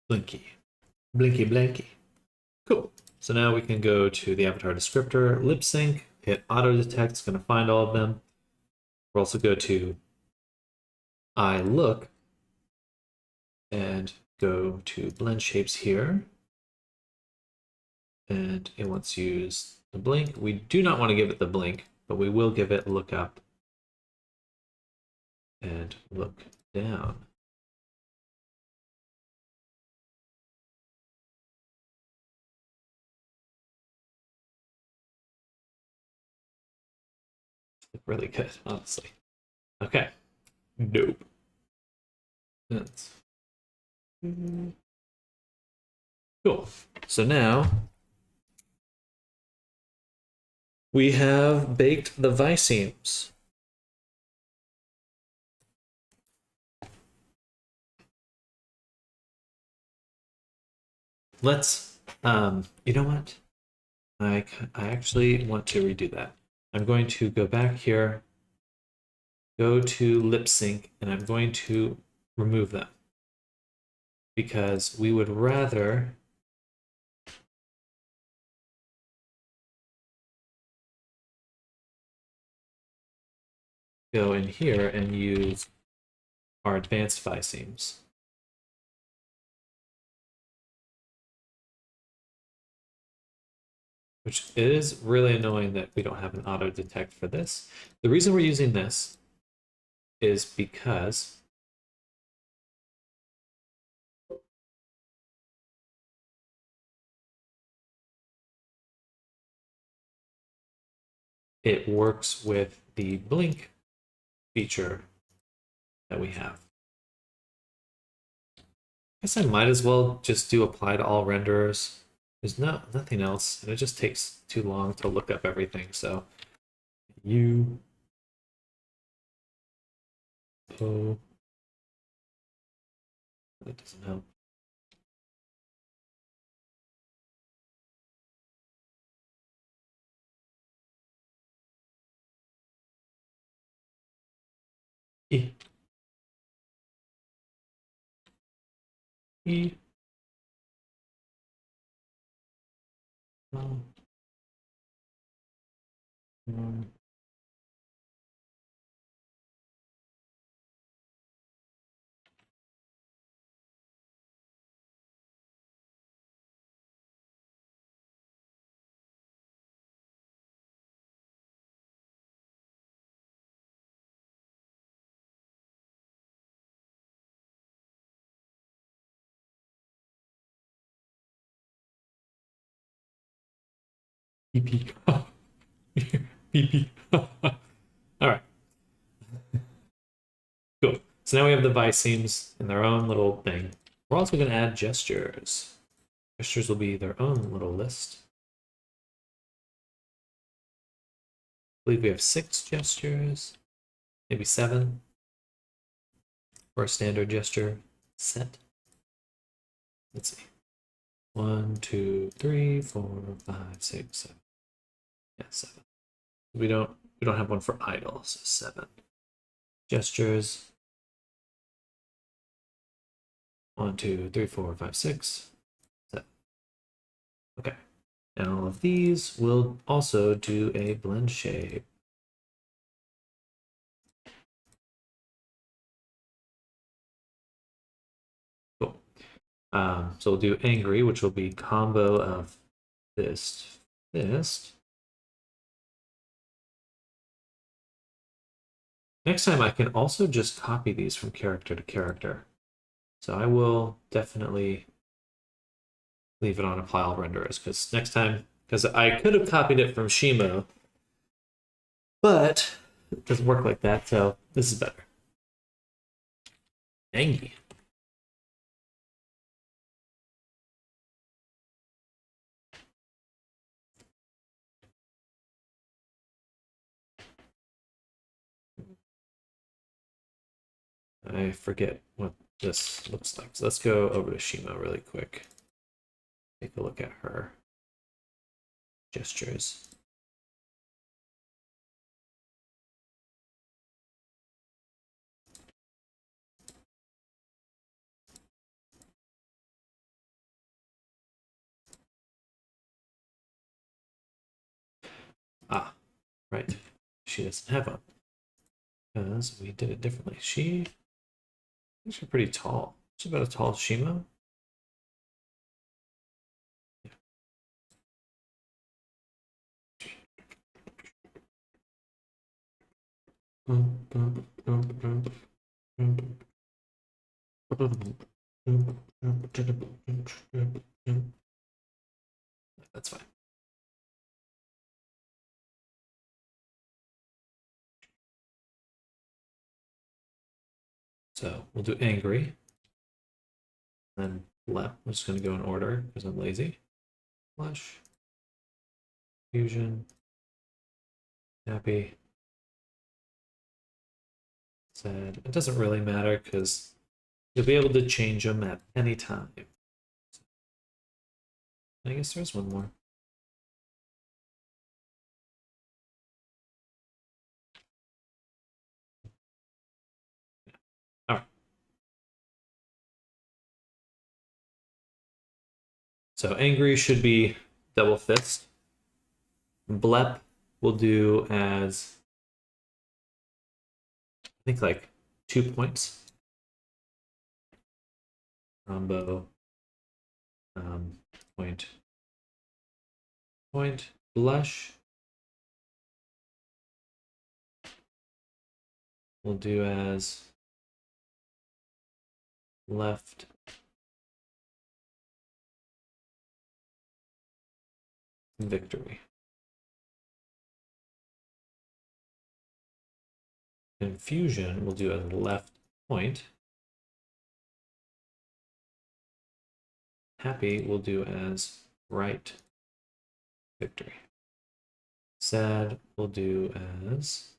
Blinky. Blinky blinky. Cool. So now we can go to the avatar descriptor, lip sync, hit auto detect, it's going to find all of them. We'll also go to I look and go to blend shapes here. and it wants to use the blink. We do not want to give it the blink, but we will give it look up and look down. Really good, honestly. Okay. Nope. That's cool. So now we have baked the vicemes. Let's, you know what? I actually want to redo that. I'm going to go back here, go to lip sync, and I'm going to remove them because we would rather go in here and use our advanced vicemes. Which is really annoying that we don't have an auto detect for this. The reason we're using this is because it works with the blink feature that we have. I guess I might as well just do apply to all renderers. There's nothing else, and it just takes too long to look up everything. So that doesn't help. E. E. Um, um, PP. PP. All right. Cool. So now we have the vicemes in their own little thing. We're also going to add gestures. Gestures will be their own little list. I believe we have 6 gestures, maybe 7 for a standard gesture set. Let's see. 1, 2, 3, 4, 5, 6, 7. Yeah, 7. We don't have one for idle, so 7 gestures. 1, 2, 3, 4, 5, 6, 7. Okay. And all of these will also do a blend shape. Cool. So we'll do angry, which will be combo of fist. Next time I can also just copy these from character to character. So I will definitely leave it on apply all renderers because next time, because I could have copied it from Shimo, but it doesn't work like that, so this is better. Angie. I forget what this looks like. So let's go over to Shimo really quick. Take a look at her gestures. Ah, right. She doesn't have one because we did it differently. She's pretty tall. She's about as tall as Shimo. Yeah. That's fine. So we'll do angry. Then left. I'm just going to go in order because I'm lazy. Flush. Fusion. Happy. Sad. It doesn't really matter because you'll be able to change them at any time. I guess there's one more. All right. So angry should be double fist. Blep will do as I think like 2 points. Combo. Point. Point. Blush. We'll do as left. Victory. Confusion we'll do as left point. Happy we'll do as right victory. Sad we'll do as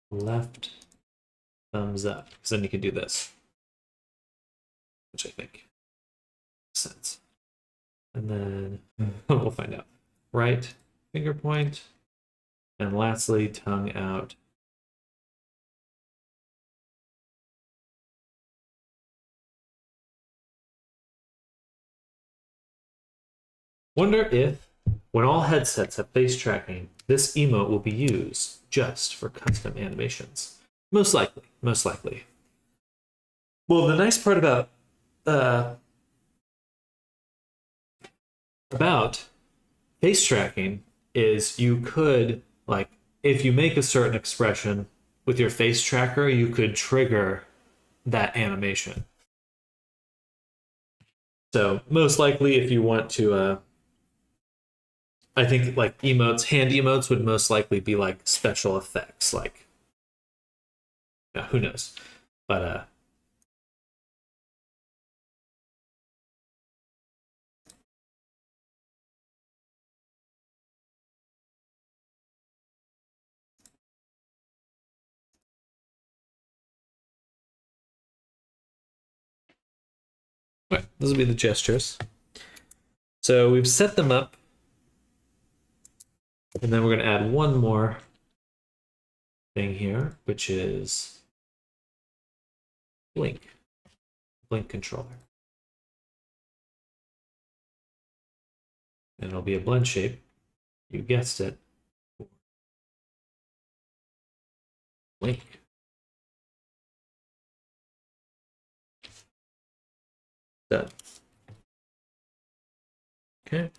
left thumbs up. Because then you can do this, which I think makes sense. And then we'll find out. Right finger point. And lastly, tongue out. Wonder if, when all headsets have face tracking, this emote will be used just for custom animations. Most likely, most likely. Well, the nice part about face tracking is you could, like, if you make a certain expression with your face tracker, you could trigger that animation. So most likely, if you want to, I think like emotes, hand emotes would most likely be like special effects, like, yeah, who knows? But okay, those will be the gestures. So we've set them up, and then we're going to add one more thing here, which is blink controller. And it'll be a blend shape. You guessed it. Blink. Done. Okay.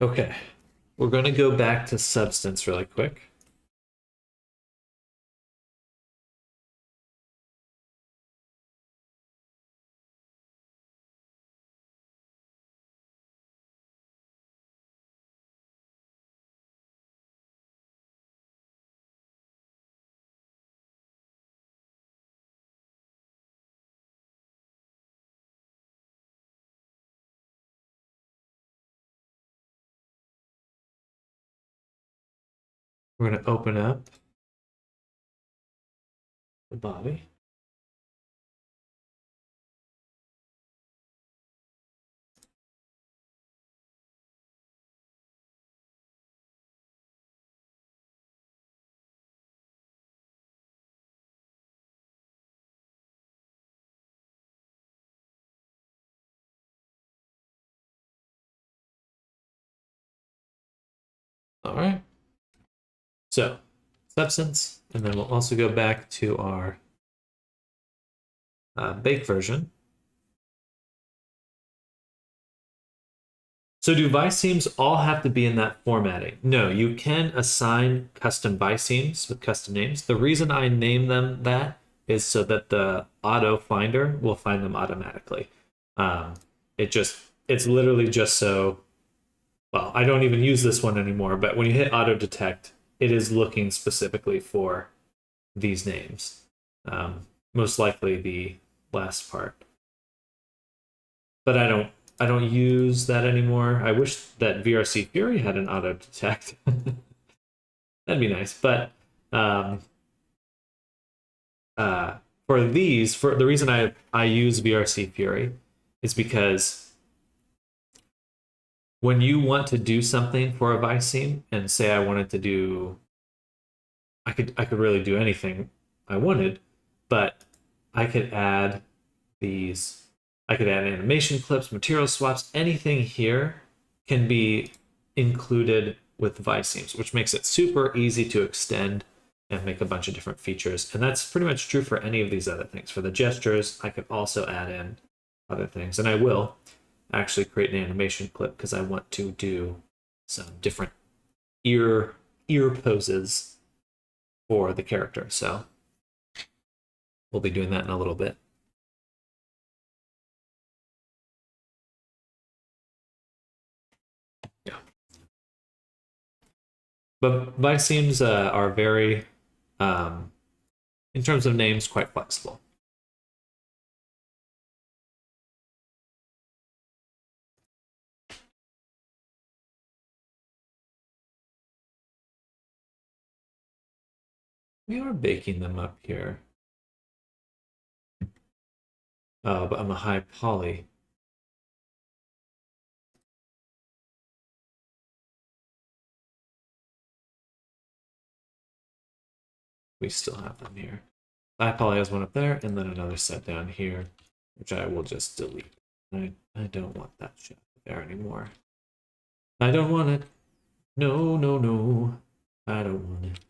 Okay. We're going to go back to substance really quick. We're going to open up the body. All right. So substance, and then we'll also go back to our bake version. So do viseams all have to be in that formatting? No, you can assign custom viseams with custom names. The reason I name them that is so that the auto finder will find them automatically. Um, it's literally just so, well, I don't even use this one anymore, but when you hit auto detect, it is looking specifically for these names. Most likely the last part. But I don't use that anymore. I wish that VRC Fury had an auto detect. That'd be nice. But um, for these, for the reason I use VRC Fury is because when you want to do something for a Viceme, and say I wanted to do, I could really do anything I wanted, but I could add these. I could add animation clips, material swaps, anything here can be included with Viseams, which makes it super easy to extend and make a bunch of different features. And that's pretty much true for any of these other things. For the gestures, I could also add in other things. And I will actually create an animation clip because I want to do some different ear poses for the character. So we'll be doing that in a little bit. Yeah. But Viseams are very, in terms of names, quite flexible. We are baking them up here. Oh, but I'm a high poly. We still have them here. High poly has one up there, and then another set down here, which I will just delete. I don't want that shit there anymore. I don't want it. No, no, no. I don't want it.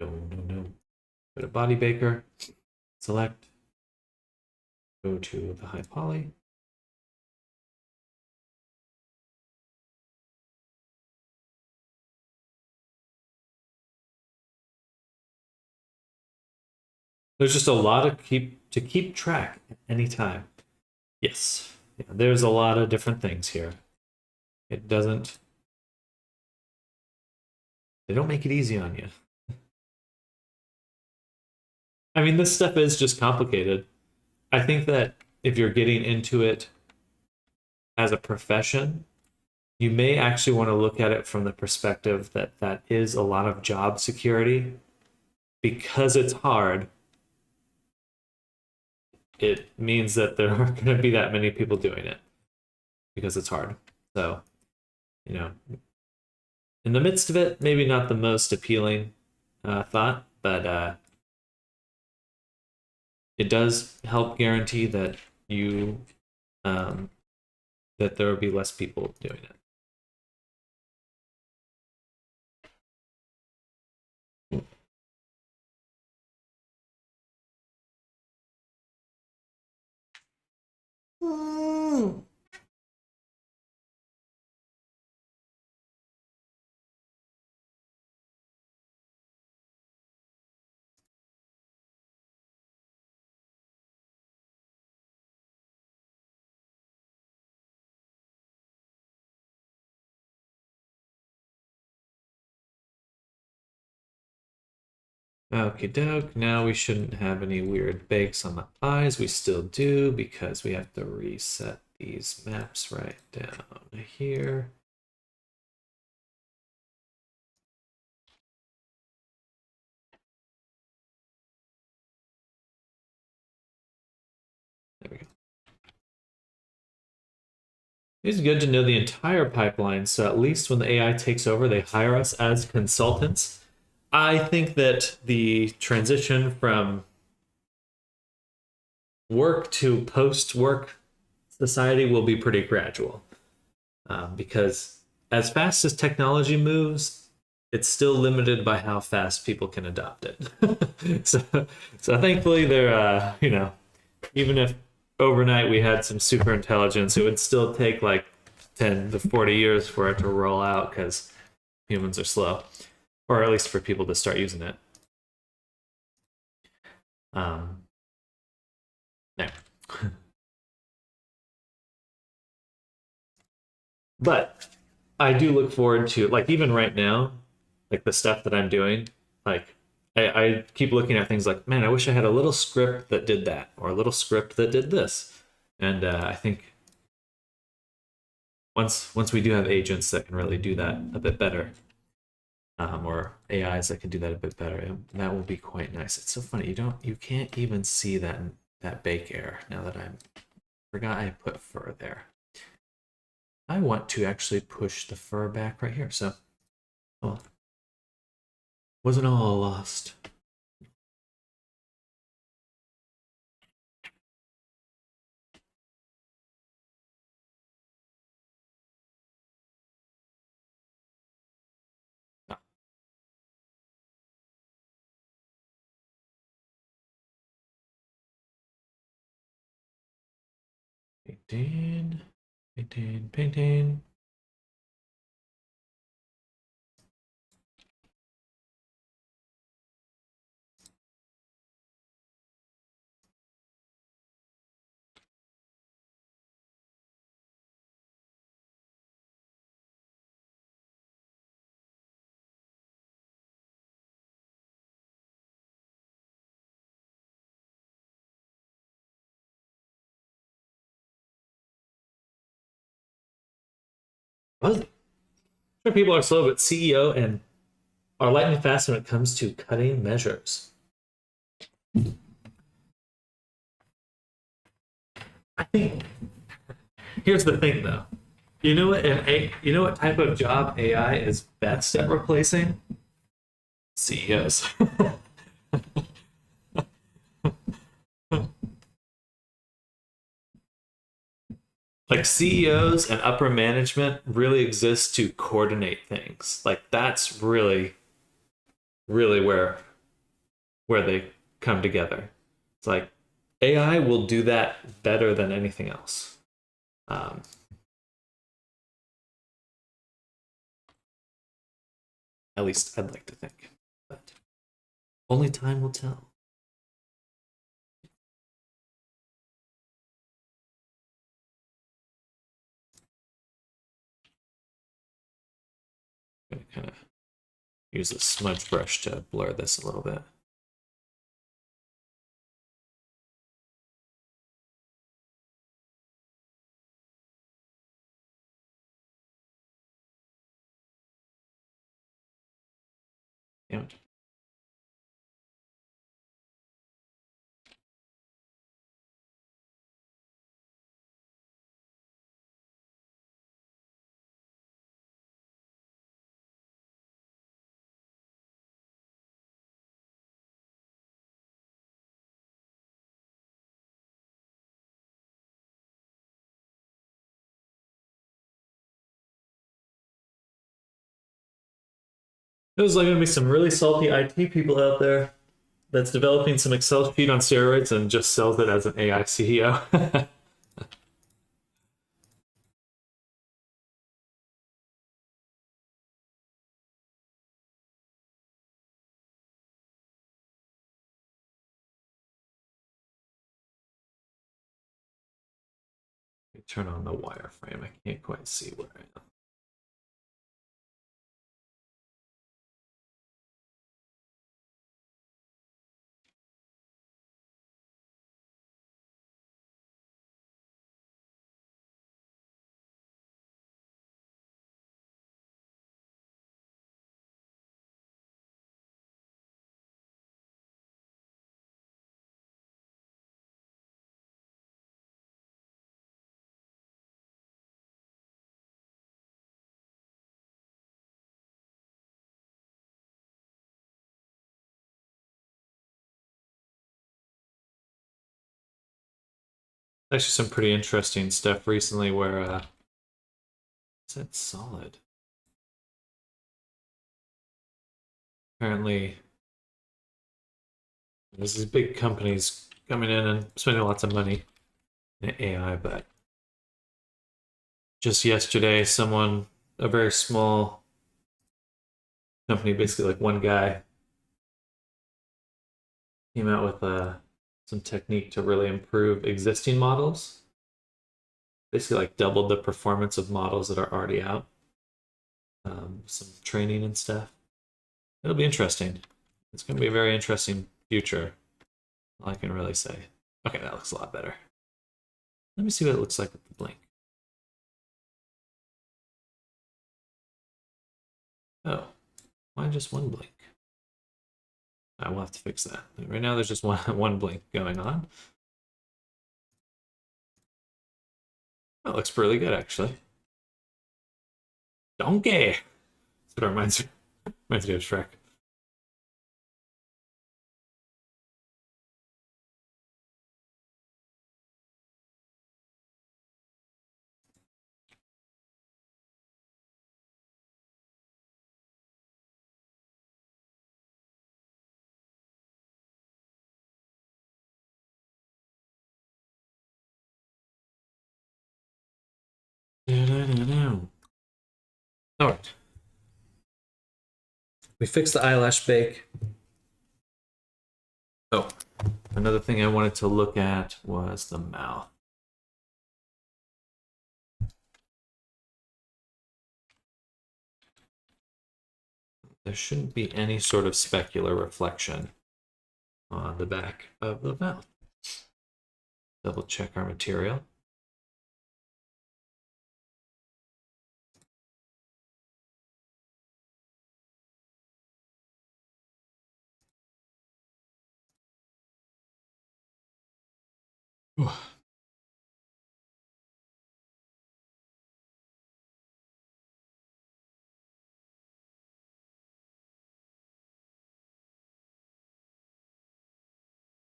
No, no, no. Go to body baker, select, go to the high poly. There's just a lot of keep track at any time. Yes, yeah, there's a lot of different things here. It doesn't. They don't make it easy on you. I mean, this stuff is just complicated. I think that if you're getting into it as a profession, you may actually want to look at it from the perspective that that is a lot of job security. Because it's hard, it means that there aren't going to be that many people doing it because it's hard. So, you know, in the midst of it, maybe not the most appealing thought, but it does help guarantee that you that there will be less people doing it. Okie doke. Now we shouldn't have any weird bakes on the eyes. We still do because we have to reset these maps right down here. There we go. It's good to know the entire pipeline, so at least when the AI takes over, they hire us as consultants. I think that the transition from work to post-work society will be pretty gradual, because as fast as technology moves, it's still limited by how fast people can adopt it. So thankfully they're even if overnight we had some super intelligence, it would still take like 10 to 40 years for it to roll out because humans are slow, or at least for people to start using it. There. But I do look forward to, like, even right now, like the stuff that I'm doing, like I keep looking at things like, man, I wish I had a little script that did that, or a little script that did this. And I think once we do have agents that can really do that a bit better, or AIs that can do that a bit better, that will be quite nice. It's so funny, you can't even see that bake error now that I forgot I put fur there. I want to actually push the fur back right here, so well, wasn't all lost. Oh. 18, 18, painting. Well, sure, people are slow, but CEO and are lightning fast when it comes to cutting measures. I think here's the thing, though. You know what type of job AI is best at replacing? CEOs. Like CEOs and upper management really exist to coordinate things. Like that's really where they come together. It's like AI will do that better than anything else. Um, at least I'd like to think, but only time will tell. I'm gonna kind of use a smudge brush to blur this a little bit. Damn it. There's like gonna be some really salty IT people out there that's developing some Excel sheet on steroids and just sells it as an AI CEO. Turn on the wireframe. I can't quite see where I am. Actually, some pretty interesting stuff recently where is that solid? Apparently, there's these big companies coming in and spending lots of money in AI, but just yesterday, a very small company, basically like one guy, came out with some technique to really improve existing models. Basically, like doubled the performance of models that are already out. Some training and stuff. It'll be interesting. It's going to be a very interesting future. All I can really say. Okay, that looks a lot better. Let me see what it looks like with the blink. Oh, why just one blink? I will have to fix that. Right now, there's just one blink going on. That looks really good, actually. Donkey! That's what it reminds me of Shrek. All right. We fixed the eyelash bake. Oh, another thing I wanted to look at was the mouth. There shouldn't be any sort of specular reflection on the back of the mouth. Double check our material.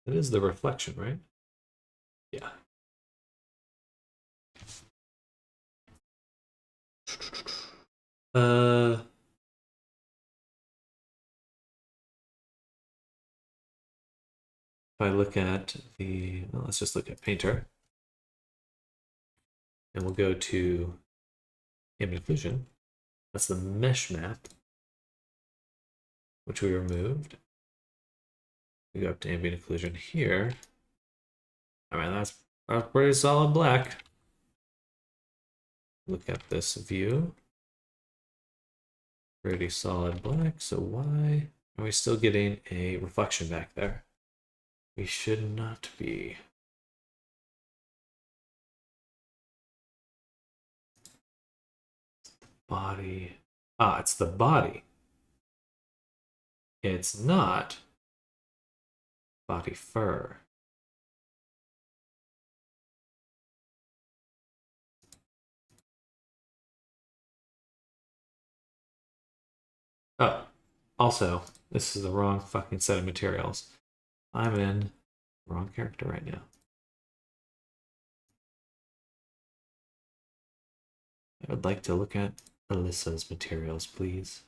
It is the reflection, right? Yeah. If I look at well, let's just look at Painter. And we'll go to ambient occlusion. That's the mesh map, which we removed. We go up to ambient occlusion here. All right, that's pretty solid black. Look at this view. Pretty solid black. So why are we still getting a reflection back there? We should not be. Body. Ah, it's the body. It's not body fur. Oh, also, this is the wrong fucking set of materials. I'm in the wrong character right now. I would like to look at Alyssa's materials, please.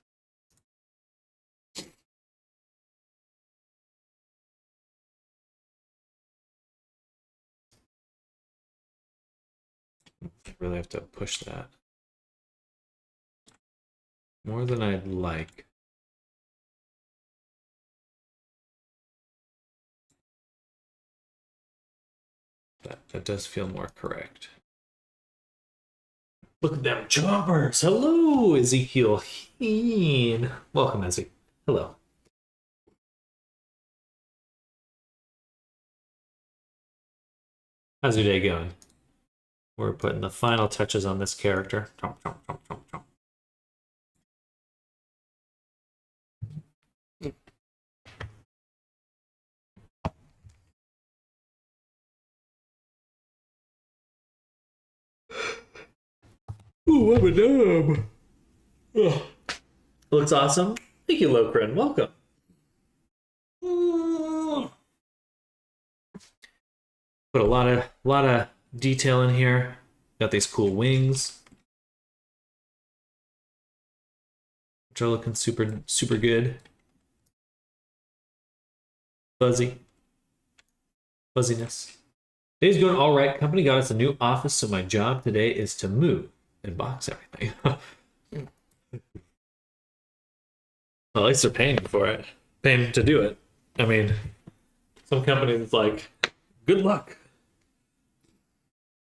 I really have to push that more than I'd like. That does feel more correct. Look at them choppers. Hello, Ezekiel Heen. Welcome, Ezzy. Hello. How's your day going? We're putting the final touches on this character. Chomp, chomp, chomp, chomp, chomp. Ooh, I'm a dub. Ugh. Looks awesome. Thank you, Lokrin. Welcome. Put a lot of detail in here. Got these cool wings, which are looking super good. Fuzzy. Fuzziness. Today's going all right. Company got us a new office, so my job today is to move and box everything. Well, at least they're paying you for it. Paying to do it. I mean, some companies it's like, good luck.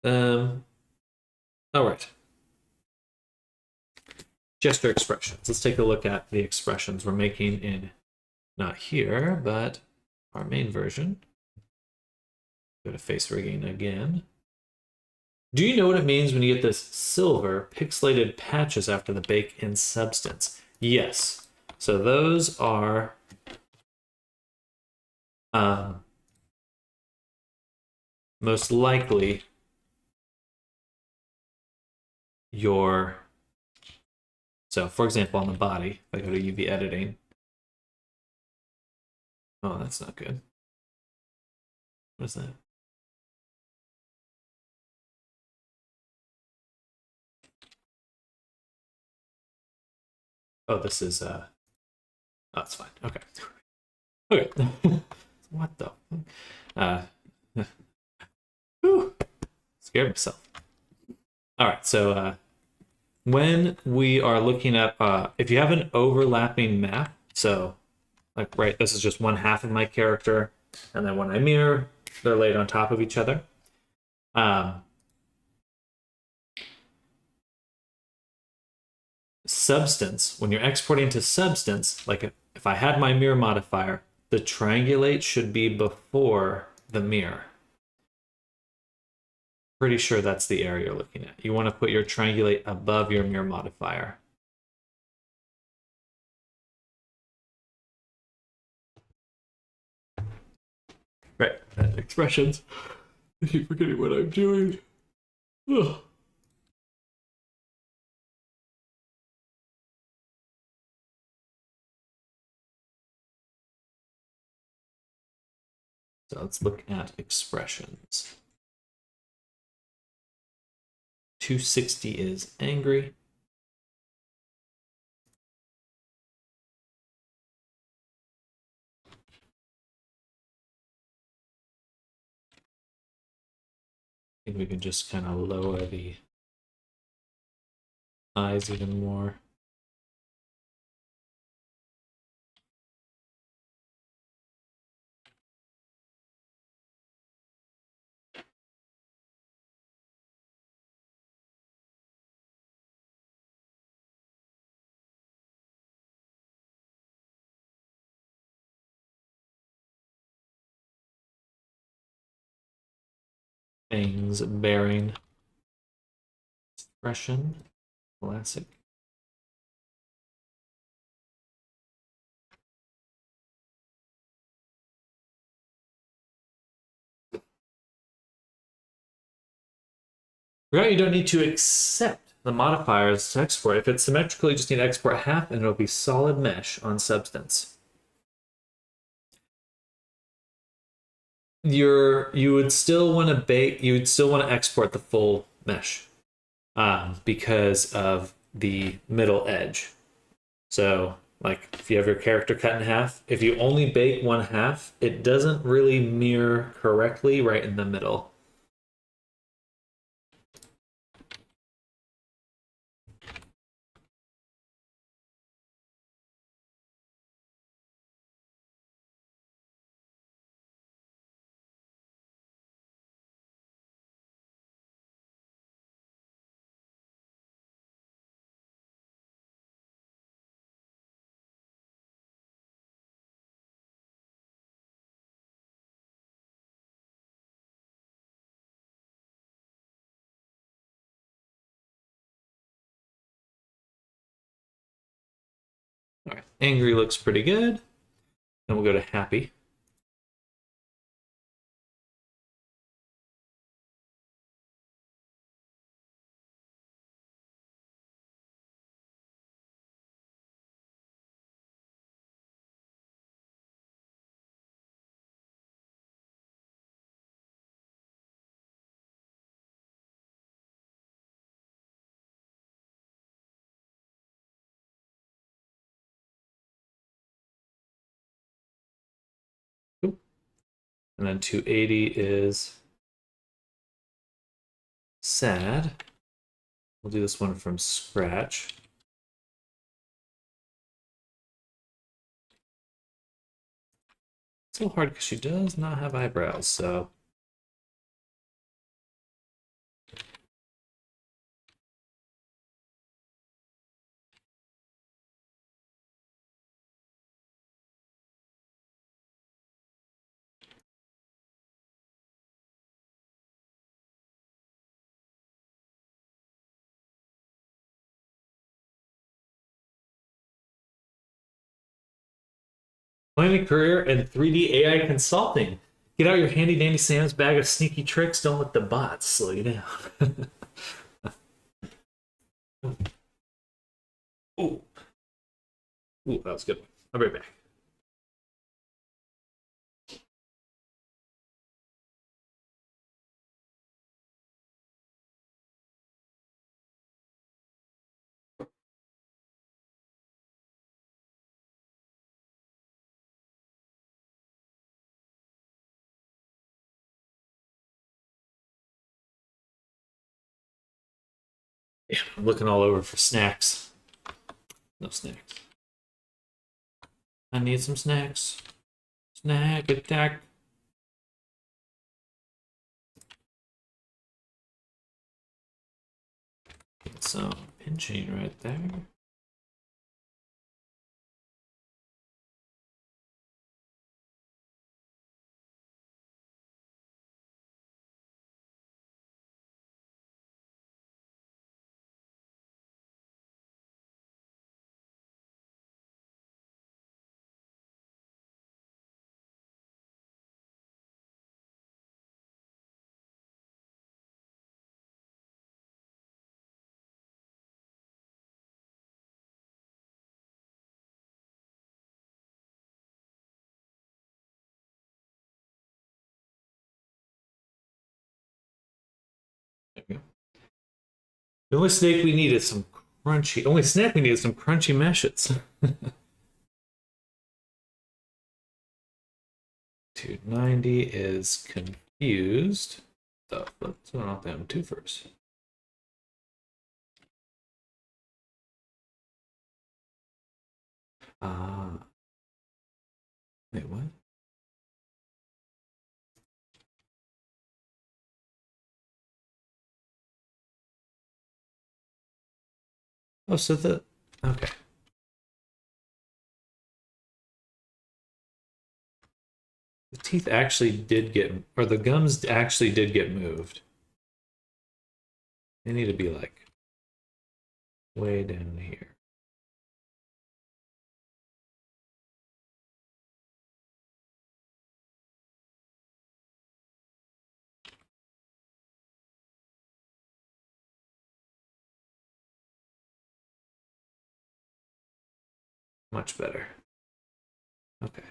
All right. Gesture expressions. Let's take a look at the expressions we're making in, not here, but our main version. Go to face rigging again. Do you know what it means when you get this silver pixelated patches after the bake in substance? Yes. So those are most likely your, so for example, on the body, if I go to UV editing, oh, that's not good. What is that? Oh, this is, oh, it's fine. Okay. Okay. What the? Whew. Scared myself. All right, so when we are looking at, if you have an overlapping map, so like, right, this is just one half of my character, and then when I mirror, they're laid on top of each other. Substance, when you're exporting to substance, like if I had my mirror modifier, the triangulate should be before the mirror. Pretty sure that's the area you're looking at. You want to put your triangulate above your mirror modifier. Right, expressions. I keep forgetting what I'm doing. Ugh. So let's look at expressions. 260 is angry. I think we can just kind of lower the eyes even more. Things bearing. Expression. Classic. Right, you don't need to accept the modifiers to export. If it's symmetrical, you just need to export half and it'll be solid mesh on substance. You would still want to bake, you would still want to export the full mesh because of the middle edge. So like if you have your character cut in half, if you only bake one half, it doesn't really mirror correctly right in the middle. All right, angry looks pretty good. Then we'll go to happy. And then 280 is sad. We'll do this one from scratch. It's a little hard because she does not have eyebrows, so. Planning a career in 3D AI consulting. Get out your handy dandy Sam's bag of sneaky tricks. Don't let the bots slow you down. Ooh. Ooh, that was good. I'll be right back. Yeah, I'm looking all over for snacks. No snacks. I need some snacks. Snack attack. Get some pinching right there. There we go. The only snake we need is some crunchy. Only snack we need is some crunchy meshes. 290 is confused. So let's turn off them two first. Wait, what? Oh, so okay. The teeth actually did get, or the gums actually did get moved. They need to be like way down here. Much better. Okay.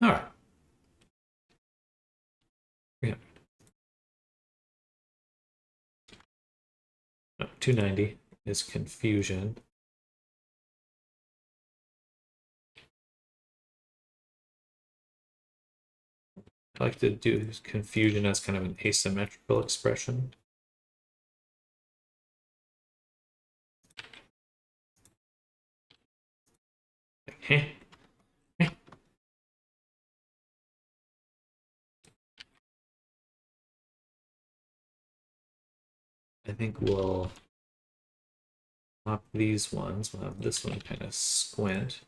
All right. Yeah. No, 290 is confusion. I like to do confusion as kind of an asymmetrical expression. Heh. I think we'll pop these ones. We'll have this one kind of squint.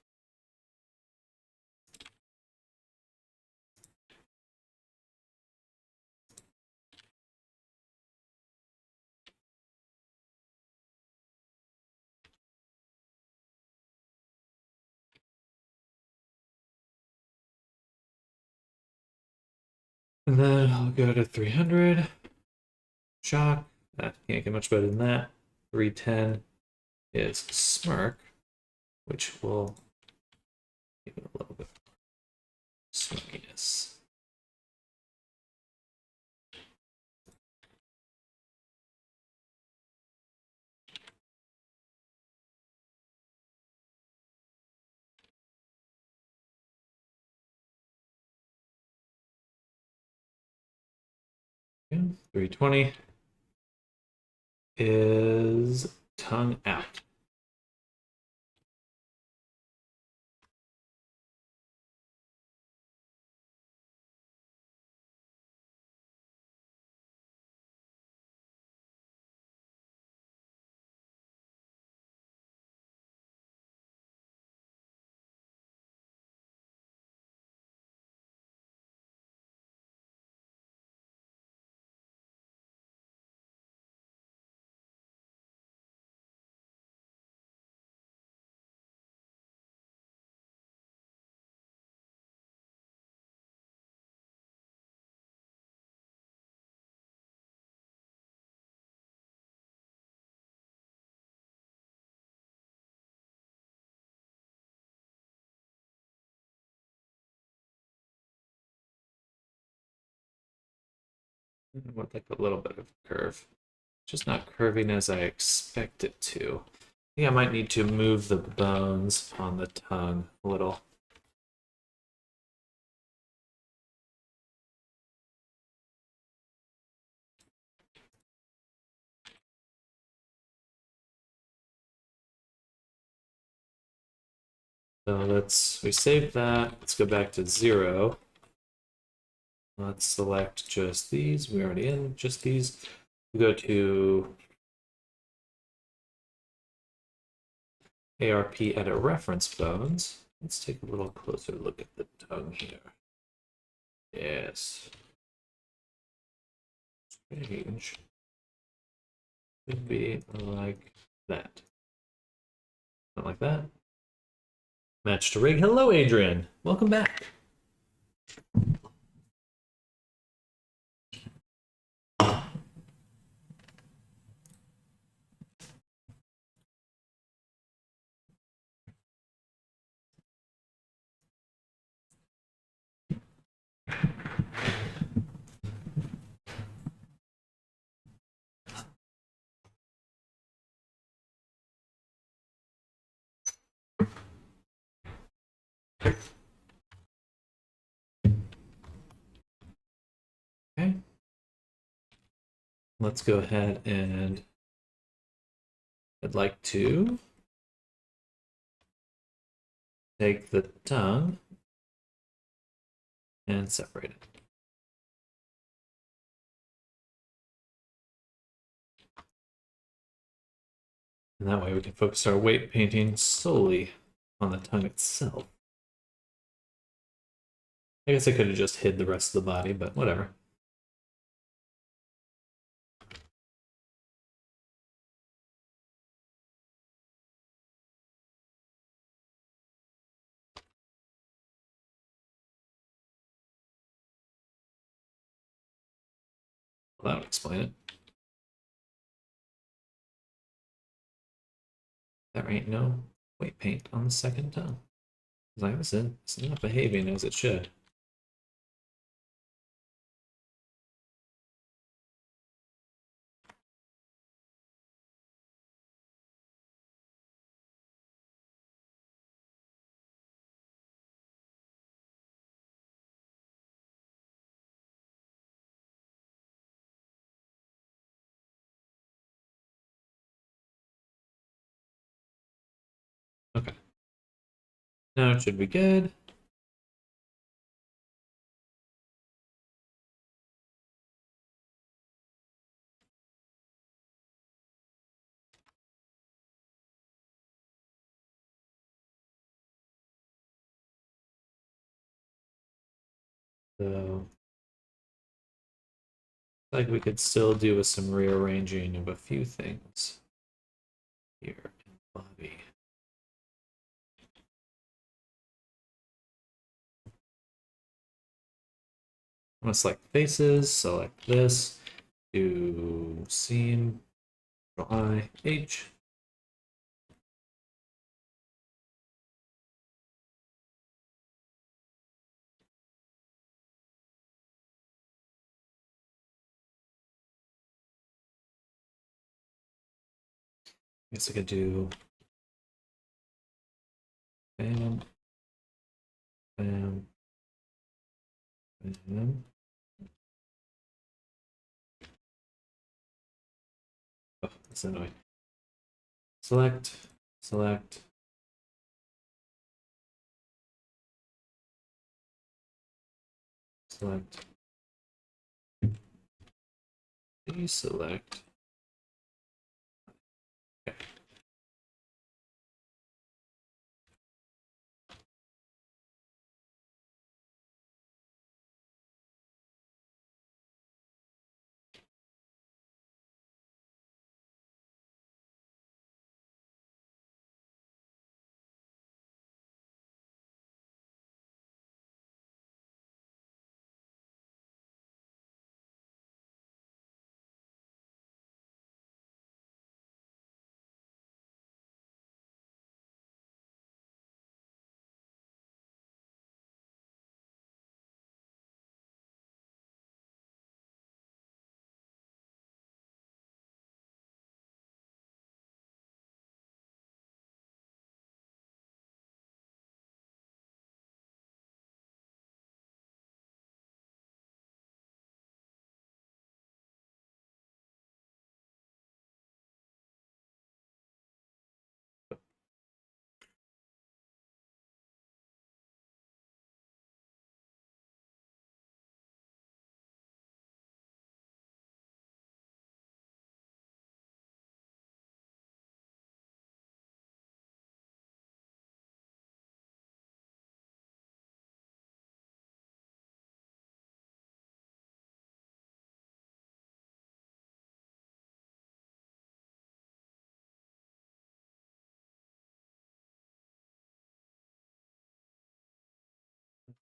And then I'll go to 300. Shock. That can't get much better than that. 310 is smirk, which will give it a little bit more smirkiness. 320 is tongue out. I want like a little bit of curve. Just not curving as I expect it to. I think I might need to move the bones on the tongue a little. So we save that. Let's go back to 0. Let's select just these. We're already in just these. We go to ARP edit reference bones. Let's take a little closer look at the tongue here. Yes. Strange. Could be like that. Not like that. Match to rig. Hello, Adrian. Welcome back. Okay. Let's go ahead and I'd like to take the tongue and separate it. And that way we can focus our weight painting solely on the tongue itself. I guess I could have just hid the rest of the body, but whatever. Well, that would explain it. There ain't no weight paint on the second tongue. Like I said, it's not behaving as it should. Okay. Now it should be good. So, like we could still do with some rearranging of a few things here in the body. I'm gonna select faces, select this, do seam, Control I, H. Guess I could do bam, bam, bam. That's annoying. Select, select. Select. Deselect. Okay.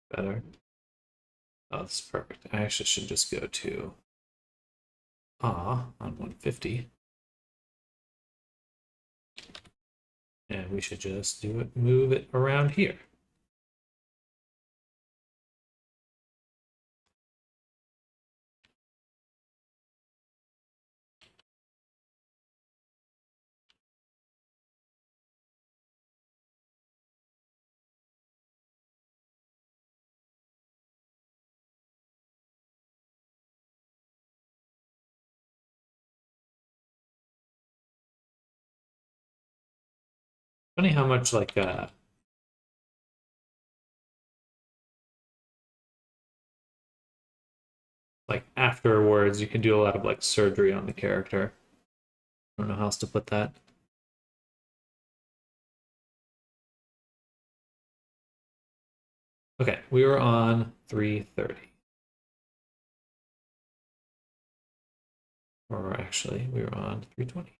Better. Oh, this is perfect. I actually should just go to on 150. And we should just do it, move it around here. Funny how much like afterwards you can do a lot of like surgery on the character. I don't know how else to put that. Okay, we were on 330. Or actually, we were on 320.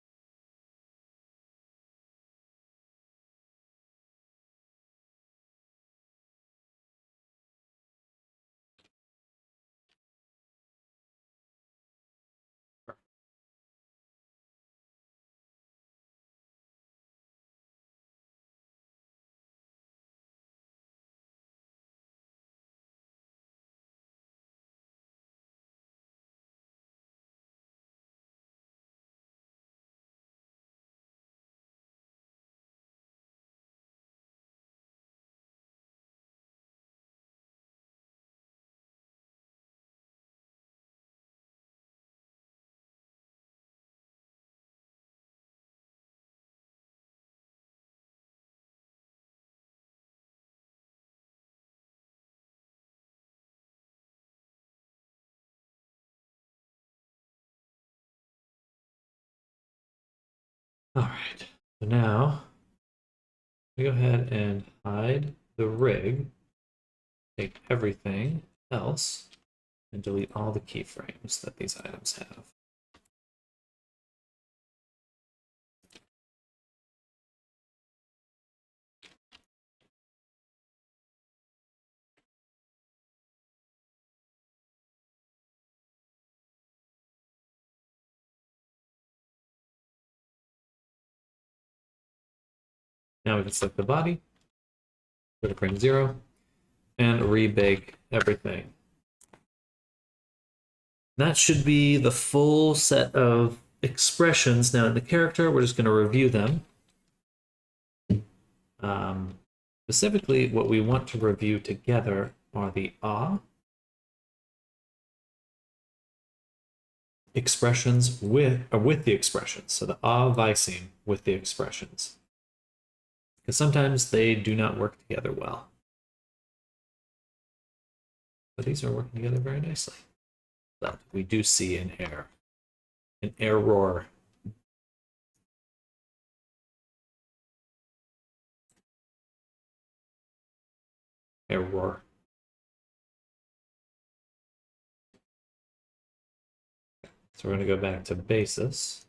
All right, so now we go ahead and hide the rig, take everything else, and delete all the keyframes that these items have. Now we can select the body, go to frame 0, and rebake everything. That should be the full set of expressions. Now in the character, we're just going to review them. Specifically, what we want to review together are the ah, expressions with the expressions. So the AVI with the expressions. Because sometimes they do not work together well. But these are working together very nicely. But we do see an error. An error. Error. So we're going to go back to basis,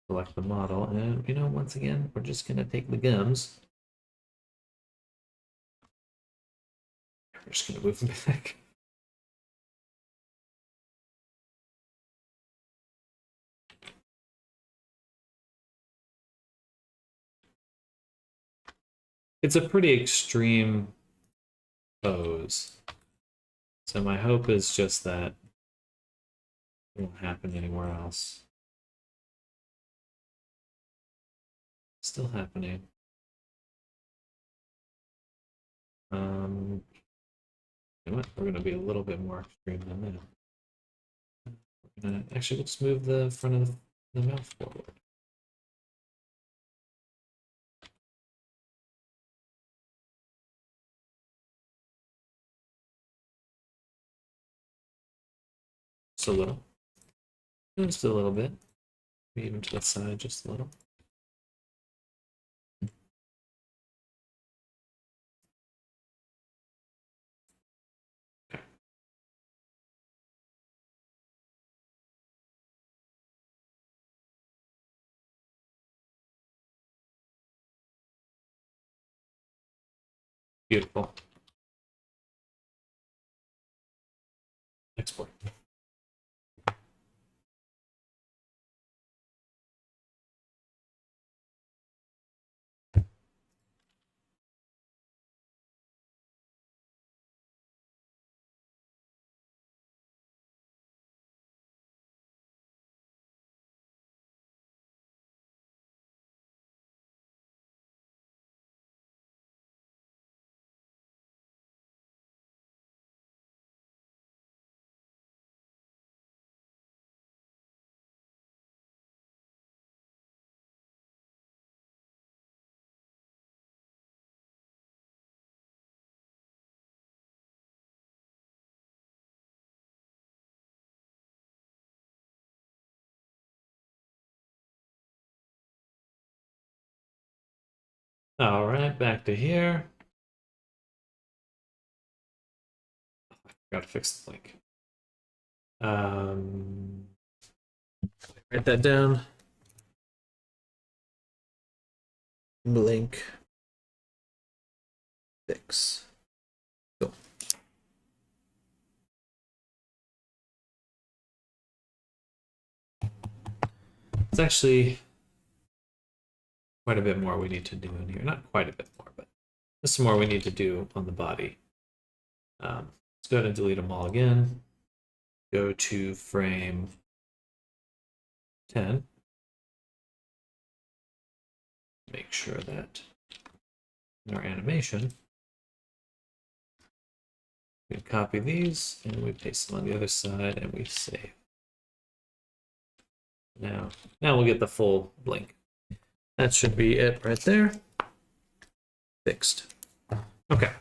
select the model, and once again, we're just going to take the gums. We're just going to move them back. It's a pretty extreme pose. So my hope is just that it won't happen anywhere else. Still happening. You know what? We're going to be a little bit more extreme than that. Actually, let's move the front of the mouth forward. Just a little. Just a little bit. Maybe even to the side, just a little. Beautiful. Export. All right, back to here. Got to fix the link. Write that down. Blink. Fix. Cool. It's actually quite a bit more we need to do in here. Not quite a bit more, but there's some more we need to do on the body. Let's go ahead and delete them all again. Go to frame 10. Make sure that in our animation, we copy these and we paste them on the other side and we save. Now we'll get the full blink. That should be it right there. Fixed. Okay.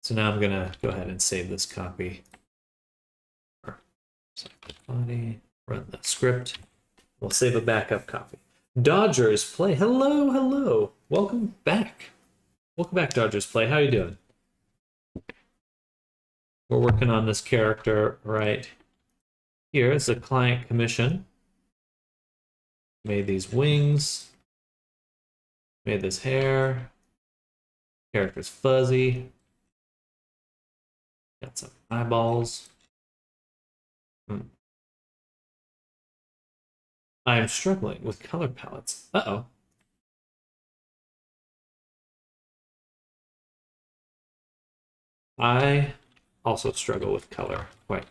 So now I'm gonna go ahead and save this copy. Body, run the script. We'll save a backup copy. Dodgers Play. Hello, hello. Welcome back. Welcome back, Dodgers Play. How you doing? We're working on this character right here. It's a client commission. Made these wings. Made this hair. Character's fuzzy. Got some eyeballs. I am struggling with color palettes. Uh-oh. I also struggle with color quite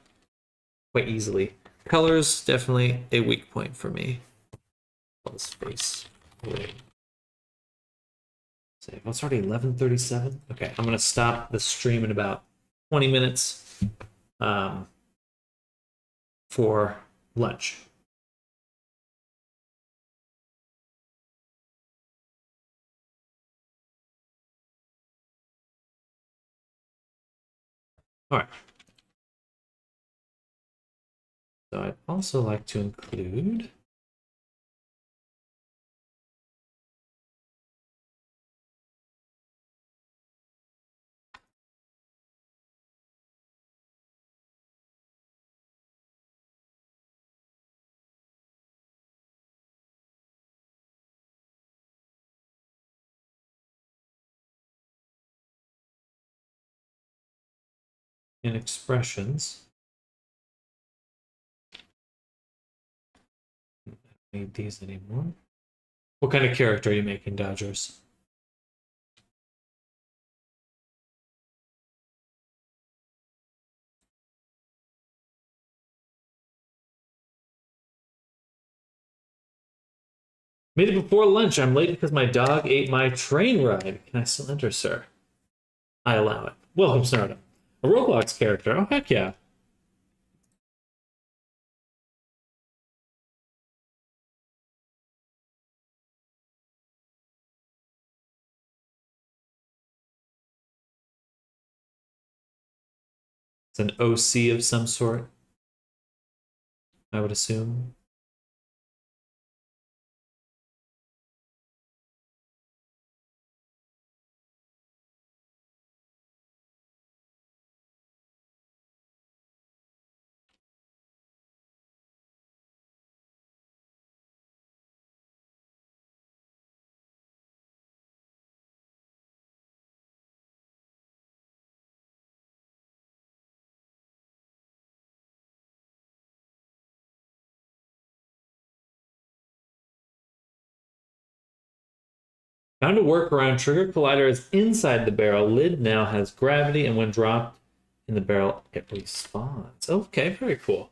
easily. Color's definitely a weak point for me. Space. Wait. Save. Oh, it's already 11:37. Okay, I'm gonna stop the stream in about 20 minutes. for lunch? All right. So I'd also like to include in expressions. I don't need these anymore. What kind of character are you making, Dodgers? Made it before lunch. I'm late because my dog ate my train ride. Can I still enter, sir? I allow it. Welcome, Snardo. A Roblox character. Oh, heck yeah. It's an OC of some sort, I would assume. Found a workaround. Trigger collider is inside the barrel. Lid now has gravity, and when dropped in the barrel, it responds. Okay, very cool.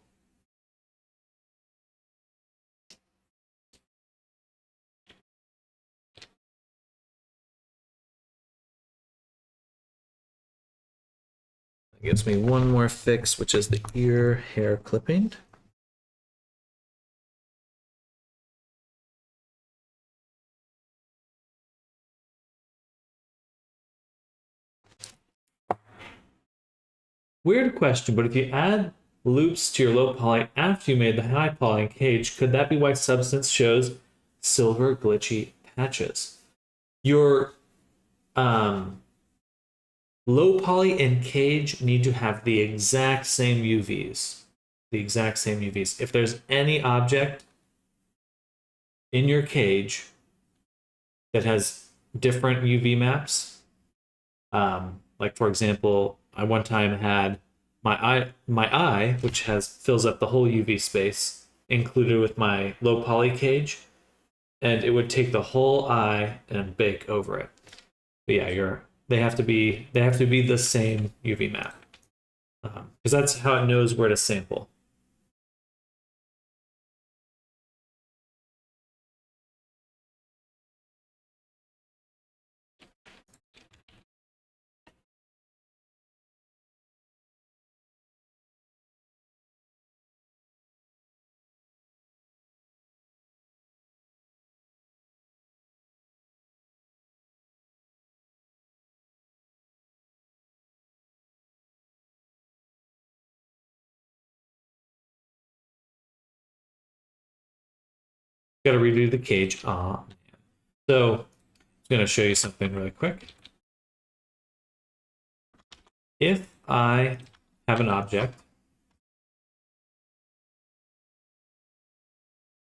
That gives me one more fix, which is the ear hair clipping. Weird question, but if you add loops to your low poly after you made the high poly cage, could that be why Substance shows silver glitchy patches? Your low poly and cage need to have the exact same UVs. The exact same UVs. If there's any object in your cage that has different UV maps, like for example, I one time had my eye, which fills up the whole UV space, included with my low poly cage, and it would take the whole eye and bake over it. But yeah, they have to be the same UV map, because that's how it knows where to sample. Got to redo the cage. Ah, so I'm going to show you something really quick. If I have an object,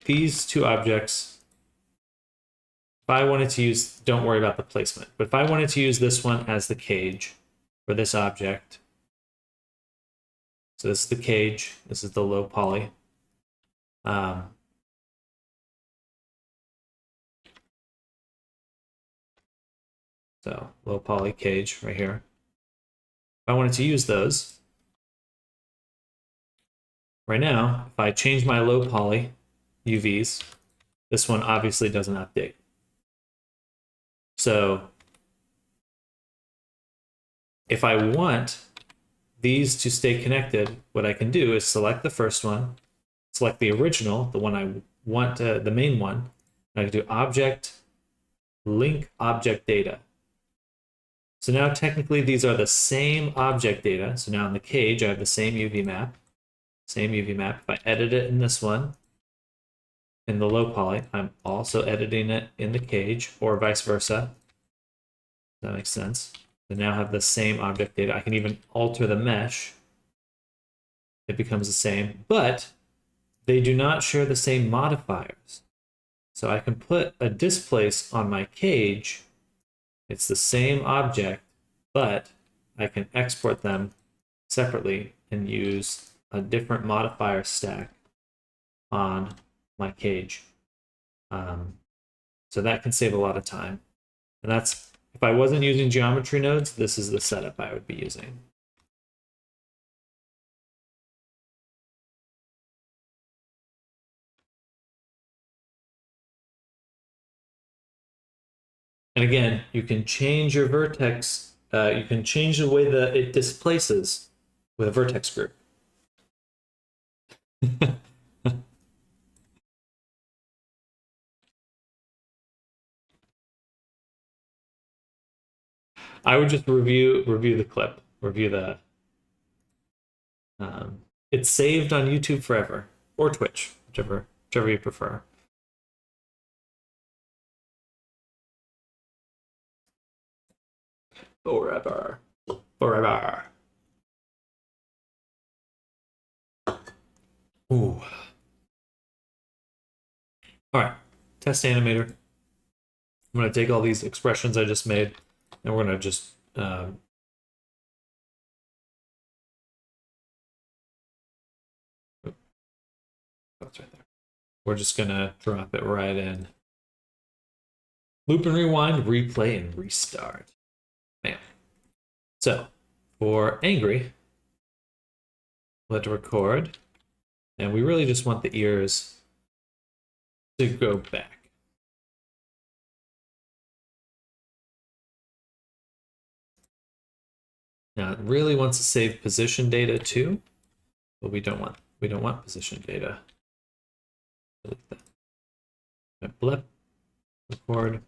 these two objects, if I wanted to use, don't worry about the placement, but if I wanted to use this one as the cage for this object, so this is the cage, this is the low poly. So low poly cage right here. If I wanted to use those, right now, if I change my low poly UVs, this one obviously doesn't update. So if I want these to stay connected, what I can do is select the first one, select the original, the one I want, the main one. And I can do object, link object data. So now technically these are the same object data. So now in the cage, I have the same UV map. Same UV map. If I edit it in this one, in the low poly, I'm also editing it in the cage, or vice versa. That makes sense. So now I have the same object data. I can even alter the mesh. It becomes the same, but they do not share the same modifiers. So I can put a displace on my cage. It's the same object, but I can export them separately and use a different modifier stack on my cage. So that can save a lot of time. And that's, if I wasn't using geometry nodes, this is the setup I would be using. And again, you can change your vertex. You can change the way that it displaces with a vertex group. I would just review the clip, review the. It's saved on YouTube forever, or Twitch, whichever you prefer. Forever. Ooh. All right, test animator. I'm going to take all these expressions I just made, and we're going to just oh, it's right there. We're just going to drop it right in. Loop and rewind, replay, and restart. Man. So, for angry, let record, and we really just want the ears to go back. Now it really wants to save position data too, but we don't want position data. Delete that. Blip, record.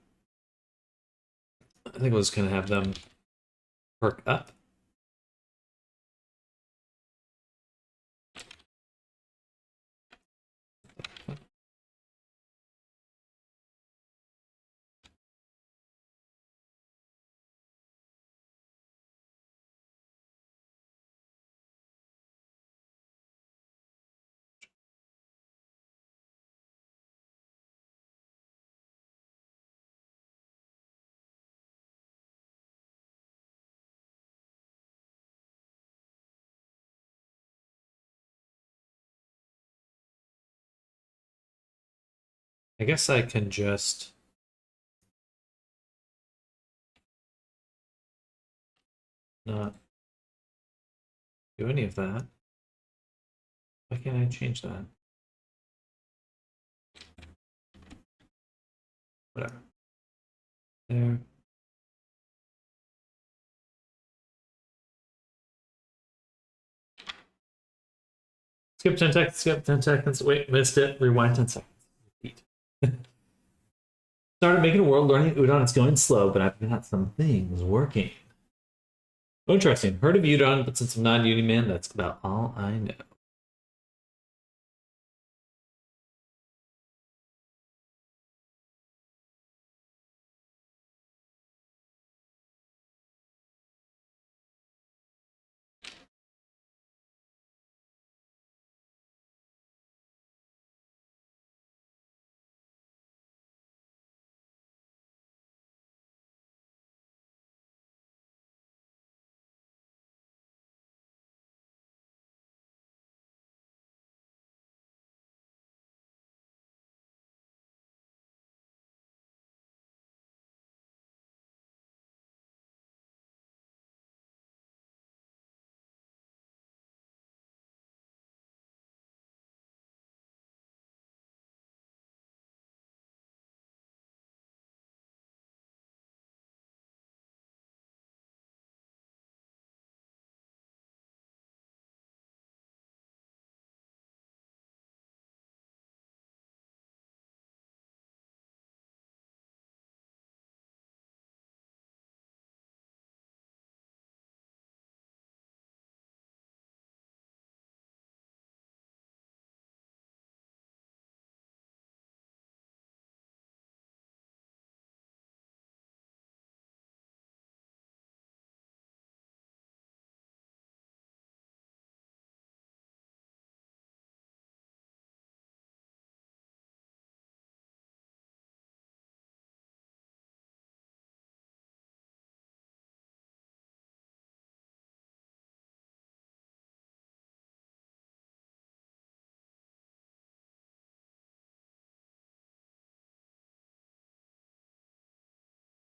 I think we're just gonna have them perk up. I guess I can just not do any of that. Why can't I change that? Whatever. There. Skip 10 seconds, skip 10 seconds. Wait, missed it. Rewind 10 seconds. Repeat. Started making a world learning Udon. It's going slow, but I've got some things working. Oh, interesting. Heard of Udon, but since I'm not a uni man, that's about all I know.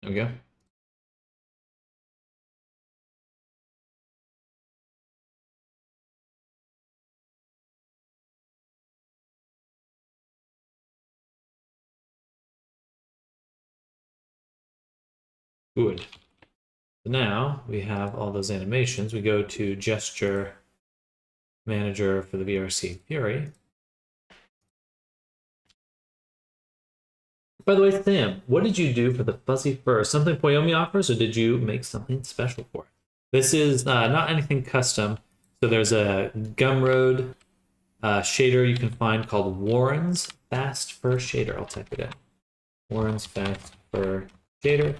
There we go. Good. So now we have all those animations. We go to gesture manager for the VRC Fury. By the way, Sam, what did you do for the fuzzy fur? Something Poyomi offers, or did you make something special for it? This is not anything custom. So there's a Gumroad shader you can find called Warren's Fast Fur Shader. I'll type it in. Warren's Fast Fur Shader.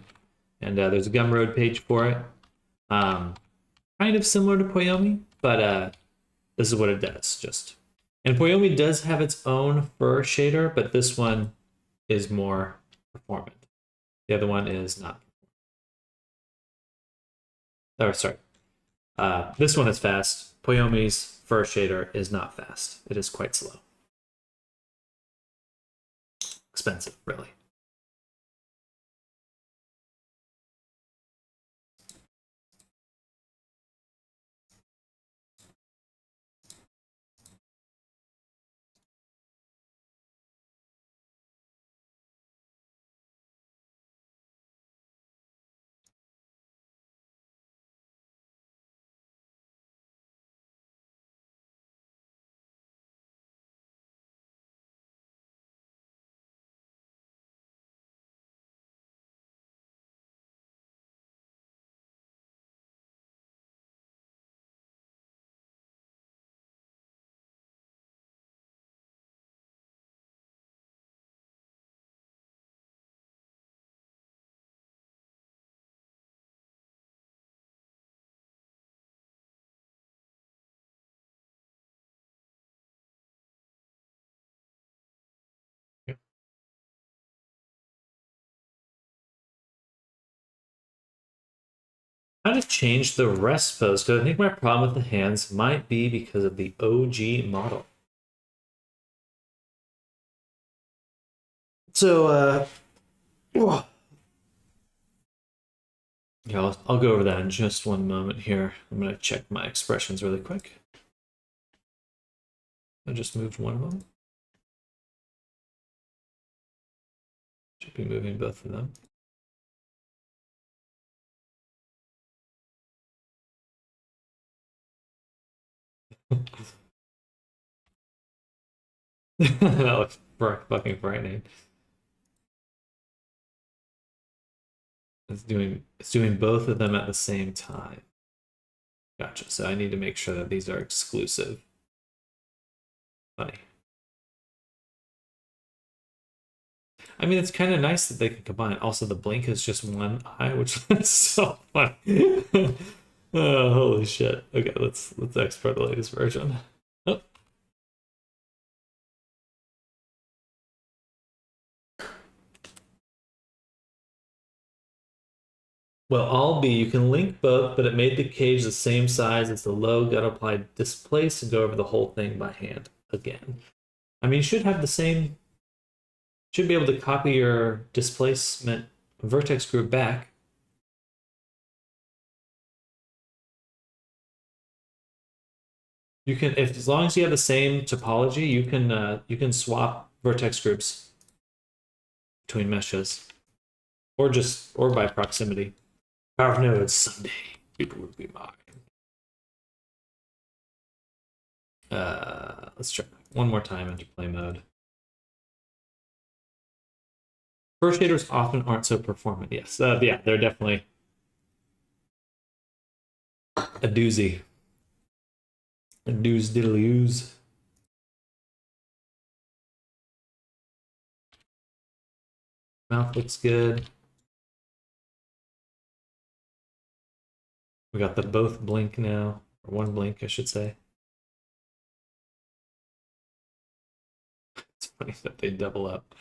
And there's a Gumroad page for it. Kind of similar to Poyomi, but this is what it does. And Poyomi does have its own fur shader, but this one is more performant. The other one is not. Oh, sorry. This one is fast. Poyomi's fur shader is not fast. It is quite slow. Expensive, really. How to change the rest pose? Because I think my problem with the hands might be because of the OG model. So, yeah, I'll go over that in just one moment here. I'm going to check my expressions really quick. I just moved one of them. Should be moving both of them. That looks fucking frightening. It's doing both of them at the same time. Gotcha. So I need to make sure that these are exclusive. Funny. I mean, it's kind of nice that they can combine. Also, the blink is just one eye, which is so funny. Oh, holy shit. Okay, let's export the latest version. Oh. Well, all B, you can link both, but it made the cage the same size as the low. Gotta apply displace and go over the whole thing by hand again. I mean, you should have the same, should be able to copy your displacement vertex group back. You can, if as long as you have the same topology, you can swap vertex groups between meshes, or by proximity. Power of nodes someday people will be mine. Let's try one more time into play mode. First shaders often aren't so performant. Yes, yeah, they're definitely a doozy. A dooz diddly ooze. Mouth looks good. We got the both blink now, or one blink, I should say. It's funny that they double up.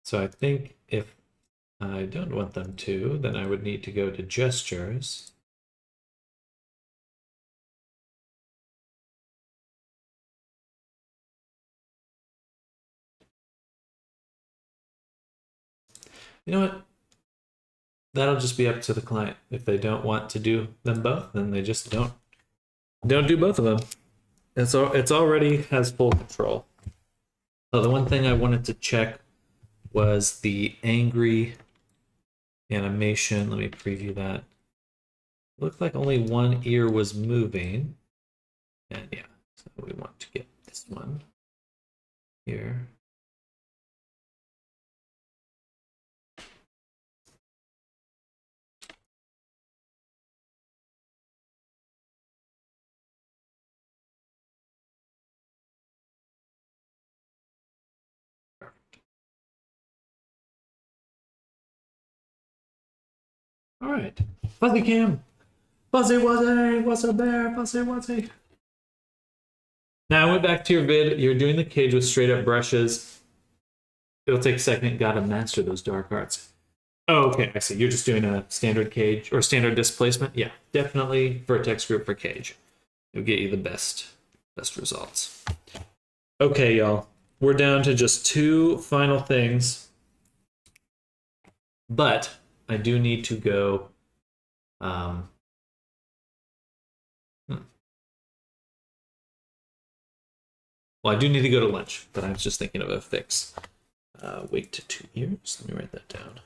So I think if I don't want them to, then I would need to go to gestures. You know what? That'll just be up to the client. If they don't want to do them both, then they just don't do both of them. It's already has full control. So the one thing I wanted to check was the angry animation. Let me preview that. Looked like only one ear was moving. And yeah, so we want to get this one here. All right, Fuzzy Cam. Fuzzy Wuzzy, what's up there? Fuzzy Wuzzy. Now I went back to your vid. You're doing the cage with straight up brushes. It'll take a second. Gotta master those dark arts. Oh, okay. I see. You're just doing a standard cage or standard displacement. Yeah, definitely vertex group for cage. It'll get you the best results. Okay, y'all. We're down to just 2 final things. But I do need to go. Well, I do need to go to lunch, but I was just thinking of a fix. Wait to 2 years. Let me write that down.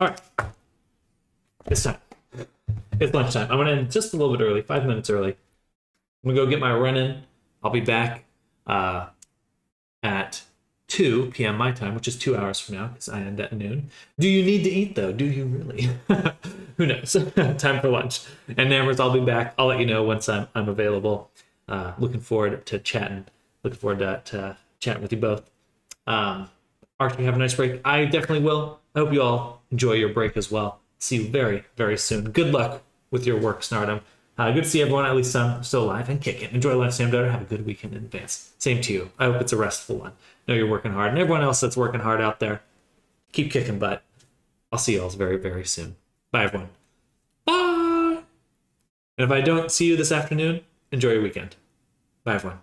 All right. It's time. It's lunchtime. I'm going to end just a little bit early, 5 minutes early. I'm going to go get my run in. I'll be back at 2 p.m. my time, which is 2 hours from now because I end at noon. Do you need to eat, though? Do you really? Who knows? Time for lunch. And Nammers, I'll be back. I'll let you know once I'm available. Looking forward to chatting. Looking forward to chatting with you both. Archie, have a nice break. I definitely will. I hope you all enjoy your break as well. See you very, very soon. Good luck with your work, Snardom. Good to see everyone. At least I'm still alive and kicking. Enjoy life, Sam Doder. Have a good weekend in advance. Same to you. I hope it's a restful one. Know you're working hard. And everyone else that's working hard out there, keep kicking butt. I'll see you all very, very soon. Bye, everyone. Bye! And if I don't see you this afternoon, enjoy your weekend. Bye, everyone.